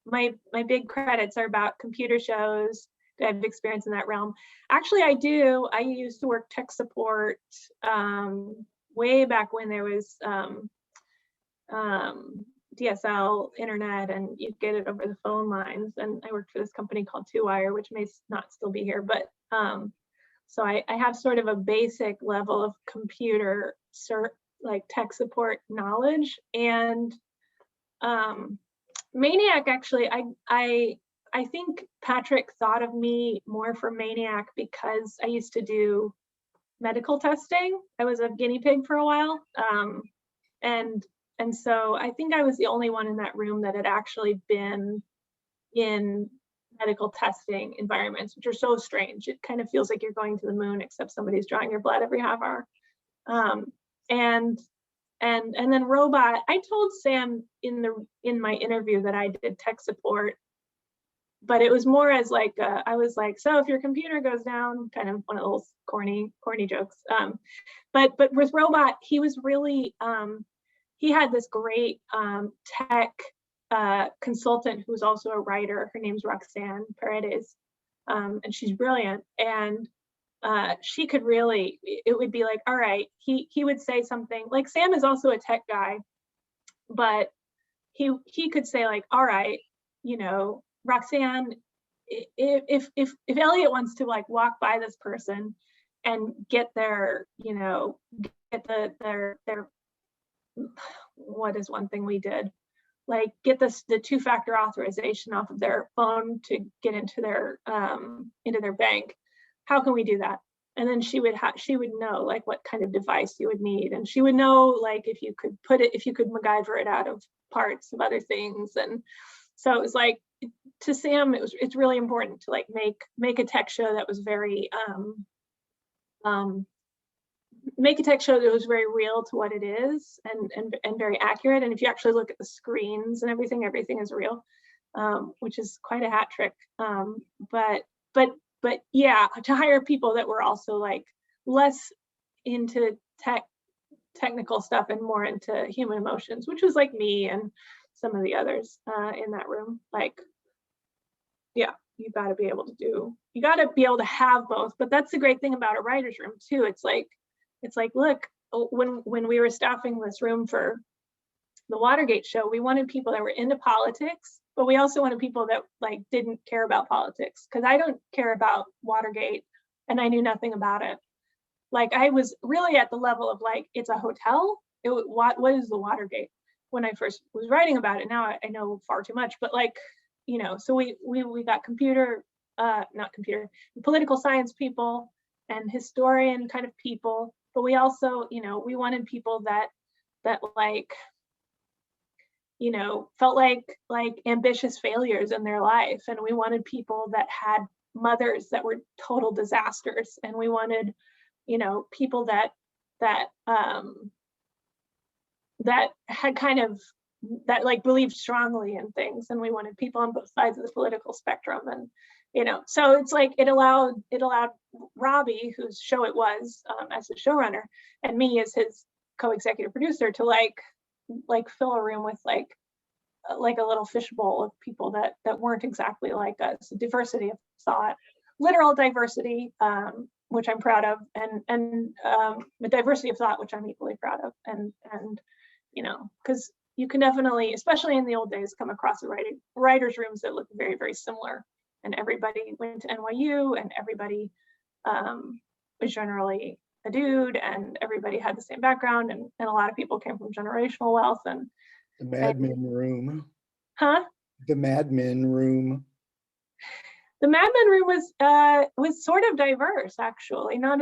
my big credits are about computer shows. Do I have experience in that realm? Actually, I do. I used to work tech support way back when there was DSL internet and you'd get it over the phone lines. And I worked for this company called Two Wire, which may not still be here, but so I have sort of a basic level of computer like tech support knowledge. And Maniac, actually, I think Patrick thought of me more for Maniac because I used to do medical testing. I was a guinea pig for a while. And so I think I was the only one in that room that had actually been in medical testing environments, which are so strange. It kind of feels like you're going to the moon, except somebody's drawing your blood every half hour. And then robot, I told Sam in my interview that I did tech support, but it was more as like, I was like, so if your computer goes down, kind of one of those corny jokes. But with robot, he was really, he had this great tech consultant who's also a writer. Her name's Roxanne Paredes, and she's brilliant. And she could really, it would be like, all right, he would say something like, Sam is also a tech guy, but he could say like, all right, Roxanne, if Elliot wants to like walk by this person and get their, get their what is one thing we did? Like get the two-factor authorization off of their phone to get into their bank. How can we do that? And then she would know like what kind of device you would need, and she would know like if you could MacGyver it out of parts of other things. And so it was like, to Sam, it's really important to like make a tech show that was very make a tech show that was very real to what it is and very accurate. And if you actually look at the screens and everything is real, which is quite a hat trick. But yeah, to hire people that were also like less into technical stuff and more into human emotions, which was like me and some of the others in that room. Like, yeah, you got to be able to have both. But that's the great thing about a writer's room too. It's like, look, when we were staffing this room for the Watergate show, we wanted people that were into politics, but we also wanted people that like didn't care about politics, because I don't care about Watergate and I knew nothing about it. Like I was really at the level of like, it's a hotel. What is the Watergate? When I first was writing about it, now I know far too much, but like, so we got political science people and historian kind of people, but we also, we wanted people that like, felt like ambitious failures in their life. And we wanted people that had mothers that were total disasters. And we wanted, people that had kind of, that like believed strongly in things. And we wanted people on both sides of the political spectrum. And, so it's like, it allowed Robbie, whose show it was, as the showrunner, and me as his co-executive producer, to like fill a room with like a little fishbowl of people that weren't exactly like us. Diversity of thought, literal diversity, which I'm proud of, and the diversity of thought, which I'm equally proud of. And because you can definitely, especially in the old days, come across writers' rooms that look very, very similar, and everybody went to NYU, and everybody was generally a dude, and everybody had the same background, and a lot of people came from generational wealth. And the Mad Men room. Huh? The Mad Men room. The Mad Men room was sort of diverse, actually, not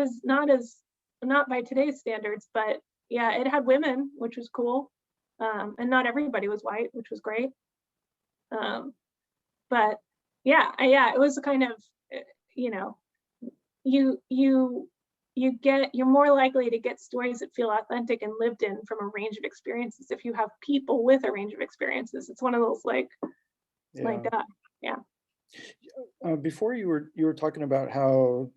by today's standards, but yeah, it had women, which was cool, and not everybody was white, which was great. But yeah, it was kind of, you you're more likely to get stories that feel authentic and lived in from a range of experiences if you have people with a range of experiences. It's one of those like that. Yeah. Before you were talking about how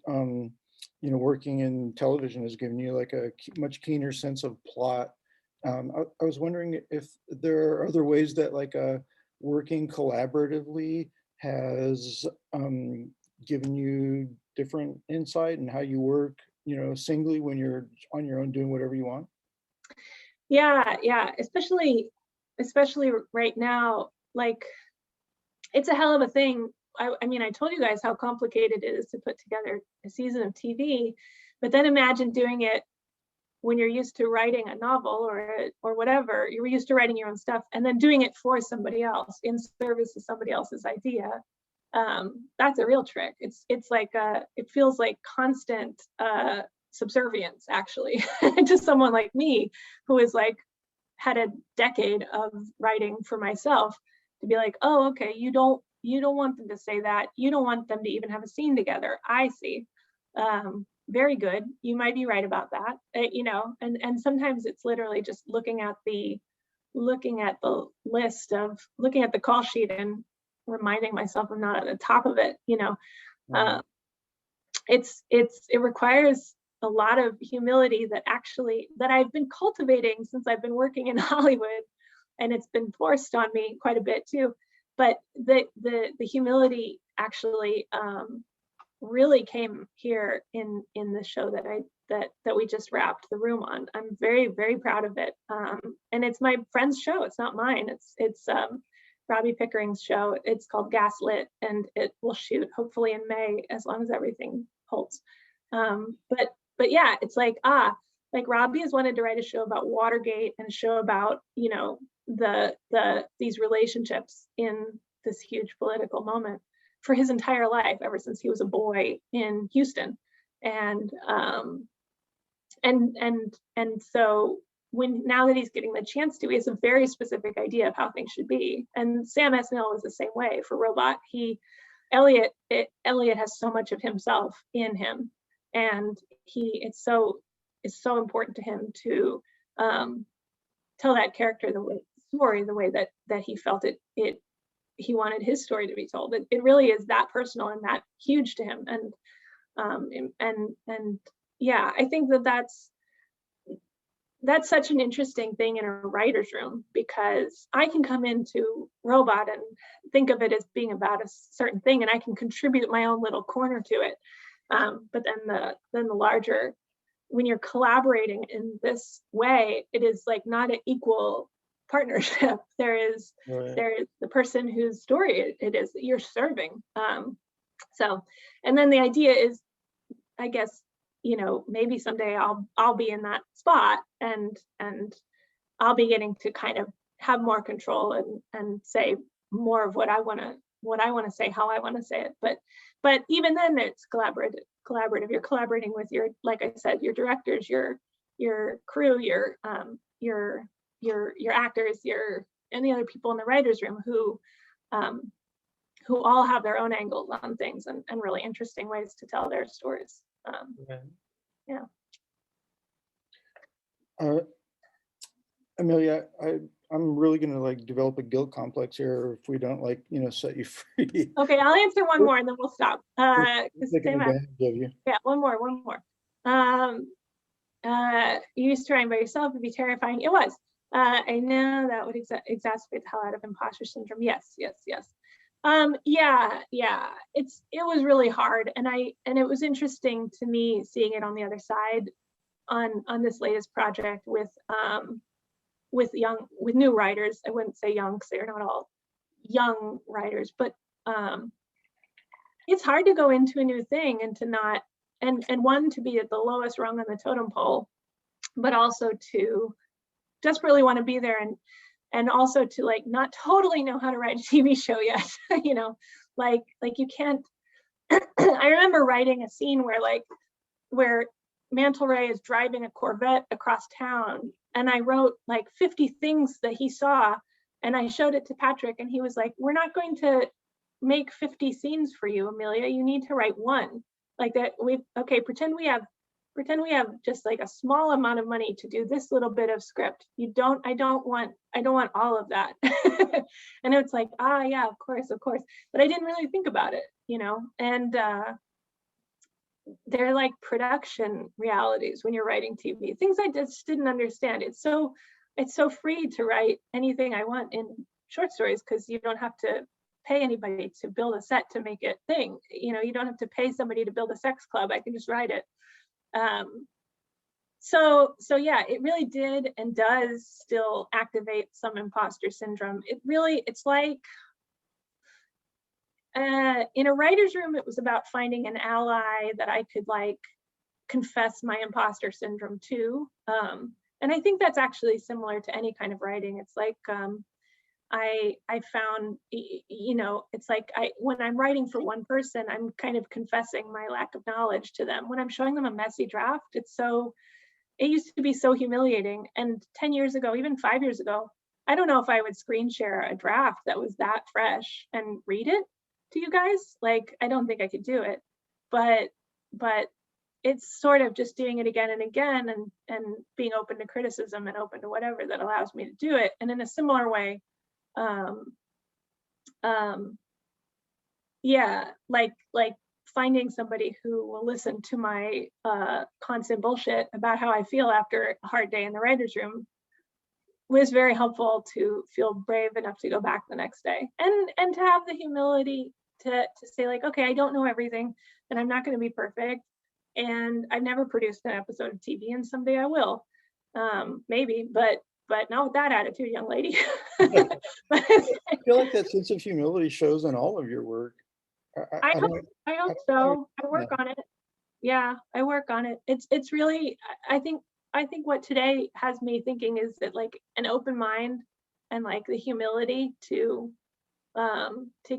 working in television has given you like a much keener sense of plot. I was wondering if there are other ways that like working collaboratively has given you different insight in how you work, singly when you're on your own doing whatever you want. Yeah, especially right now, like it's a hell of a thing. I mean, I told you guys how complicated it is to put together a season of TV, but then imagine doing it when you're used to writing a novel or whatever. You're used to writing your own stuff and then doing it for somebody else in service to somebody else's idea. That's a real trick. It's like it feels like constant subservience actually to someone like me who is like had a decade of writing for myself to be like, oh, okay, you don't want them to say that. You don't want them to even have a scene together. I see. Very good. You might be right about that. And sometimes it's literally just looking at the list of looking at the call sheet and reminding myself I'm not at the top of it. It requires a lot of humility that I've been cultivating since I've been working in Hollywood, and it's been forced on me quite a bit too. But the humility actually really came here in the show that we just wrapped the room on. I'm very, very proud of it. And it's my friend's show. It's not mine. It's Robbie Pickering's show. It's called Gaslit, and it will shoot hopefully in May as long as everything holds. But yeah, it's like Robbie has wanted to write a show about Watergate and a show about these relationships in this huge political moment for his entire life, ever since he was a boy in Houston. And so now that he's getting the chance to, he has a very specific idea of how things should be. And Sam Esmail was the same way for Robot. Elliot has so much of himself in him, and it's so important to him to tell that character the way that he felt it he wanted his story to be told. It really is that personal and that huge to him. And yeah, I think that's such an interesting thing in a writer's room, because I can come into Robot and think of it as being about a certain thing, and I can contribute my own little corner to it. But then the larger, when you're collaborating in this way, it is like not an equal partnership. There is the person whose story it is that you're serving. And then the idea is, I guess, maybe someday I'll be in that spot, and I'll be getting to kind of have more control and say more of what I want to say, how I want to say it. But even then, it's collaborative. You're collaborating with like I said, your directors, your crew, your actors, and the other people in the writers' room who all have their own angles on things and really interesting ways to tell their stories. Yeah. Amelia, I'm really gonna like develop a guilt complex here if we don't set you free. Okay, I'll answer one more and then we'll stop. Taking advantage of you. Yeah, one more. You used to write by yourself, it'd be terrifying. It was. I know that would exacerbate the hell out of imposter syndrome. Yes. Yeah. It was really hard, and it was interesting to me seeing it on the other side on this latest project with new writers. I wouldn't say young because they're not all young writers, but it's hard to go into a new thing and to not and one, to be at the lowest rung on the totem pole, but also to desperately want to be there, and also to like not totally know how to write a TV show yet. Like you can't. I remember writing a scene where Mantle Ray is driving a Corvette across town, and I wrote like 50 things that he saw, and I showed it to Patrick, and he was like, "We're not going to make 50 scenes for you, Amelia. You need to write one." Like that. Pretend we have pretend we have just like a small amount of money to do this little bit of script. I don't want all of that. And it's like, yeah, of course. But I didn't really think about it, and they're like production realities when you're writing TV, things I just didn't understand. It's so free to write anything I want in short stories because you don't have to pay anybody to build a set to make it thing. You don't have to pay somebody to build a sex club. I can just write it. So yeah, it really did and does still activate some imposter syndrome. It's like in a writer's room, it was about finding an ally that I could like confess my imposter syndrome to. And I think that's actually similar to any kind of writing. It's like I found, it's like when I'm writing for one person, I'm kind of confessing my lack of knowledge to them. When I'm showing them a messy draft, it used to be so humiliating. And 10 years ago, even 5 years ago, I don't know if I would screen share a draft that was that fresh and read it to you guys. Like, I don't think I could do it, but it's sort of just doing it again and again and being open to criticism and open to whatever that allows me to do it. And in a similar way, yeah, like finding somebody who will listen to my constant bullshit about how I feel after a hard day in the writer's room was very helpful to feel brave enough to go back the next day and to have the humility to say like, okay, I don't know everything and I'm not going to be perfect. And I've never produced an episode of TV and someday I will, maybe, but not with that attitude, young lady. I feel like that sense of humility shows in all of your work. I hope so. I work on it. Yeah, I work on it. It's really, I think what today has me thinking is that like an open mind and like the humility to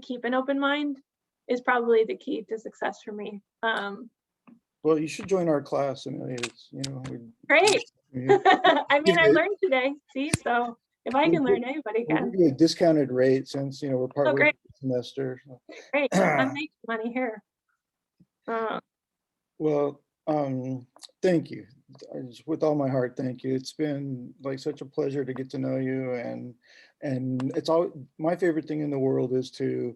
keep an open mind is probably the key to success for me. Well, you should join our class, Amelia. It's, Great. I mean, I learned today. See, so if I can learn, anybody We'll can. give you a discounted rate since we're partway great. through the semester. Great. I'm making money here. Well, thank you. With all my heart, thank you. It's been like such a pleasure to get to know you, and it's all my favorite thing in the world is to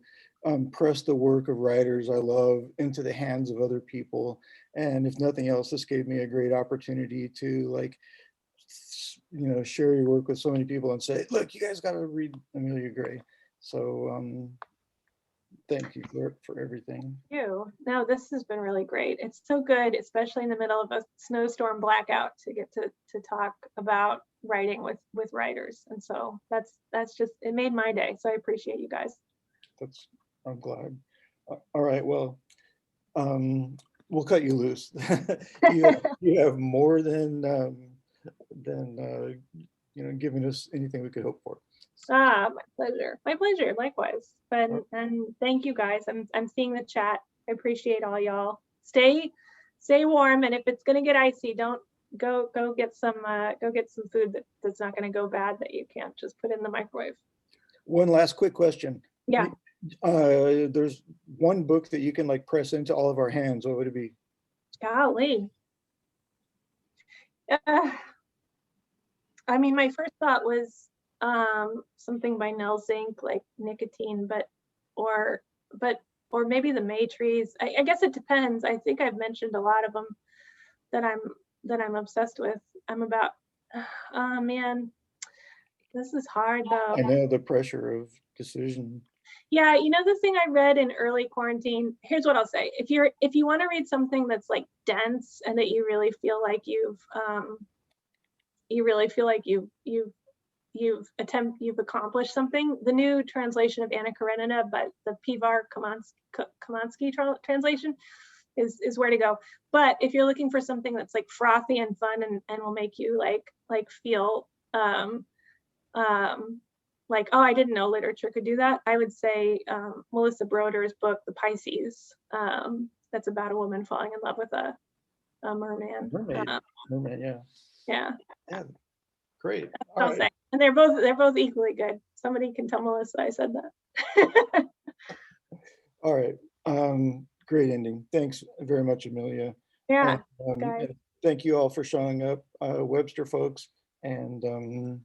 press the work of writers I love into the hands of other people. And if nothing else, this gave me a great opportunity to like, share your work with so many people and say, look, you guys got to read Amelia Gray. So thank you for everything. Thank you. No, this has been really great. It's so good, especially in the middle of a snowstorm blackout, to get to talk about writing with writers. And so that's just, it made my day. So I appreciate you guys. I'm glad. All right, well, we'll cut you loose. you have more than giving us anything we could hope for. My pleasure, likewise. And thank you guys. I'm seeing the chat. I appreciate all y'all. Stay warm, and if it's gonna get icy, don't go get some food that's not gonna go bad that you can't just put in the microwave. One last quick question. Yeah. There's one book that you can like press into all of our hands. What would it be? Golly. I mean, my first thought was something by Nell Zink, like Nicotine, or maybe The Matrices. I guess it depends. I think I've mentioned a lot of them that I'm obsessed with. I'm about, oh man, this is hard though. I know the pressure of decision. Yeah, the thing I read in early quarantine, here's what I'll say. If you want to read something that's like dense and that you really feel like you've accomplished something, the new translation of Anna Karenina, but the Pivar Kamansky translation is where to go. But if you're looking for something that's like frothy and fun and will make you like feel like, oh, I didn't know literature could do that, I would say Melissa Broder's book, The Pisces, that's about a woman falling in love with a merman. Mermaid, yeah. Yeah. Great. All right. And they're both equally good. Somebody can tell Melissa I said that. All right. Great ending. Thanks very much, Amelia. Yeah. And, guys. thank you all for showing up, Webster folks. And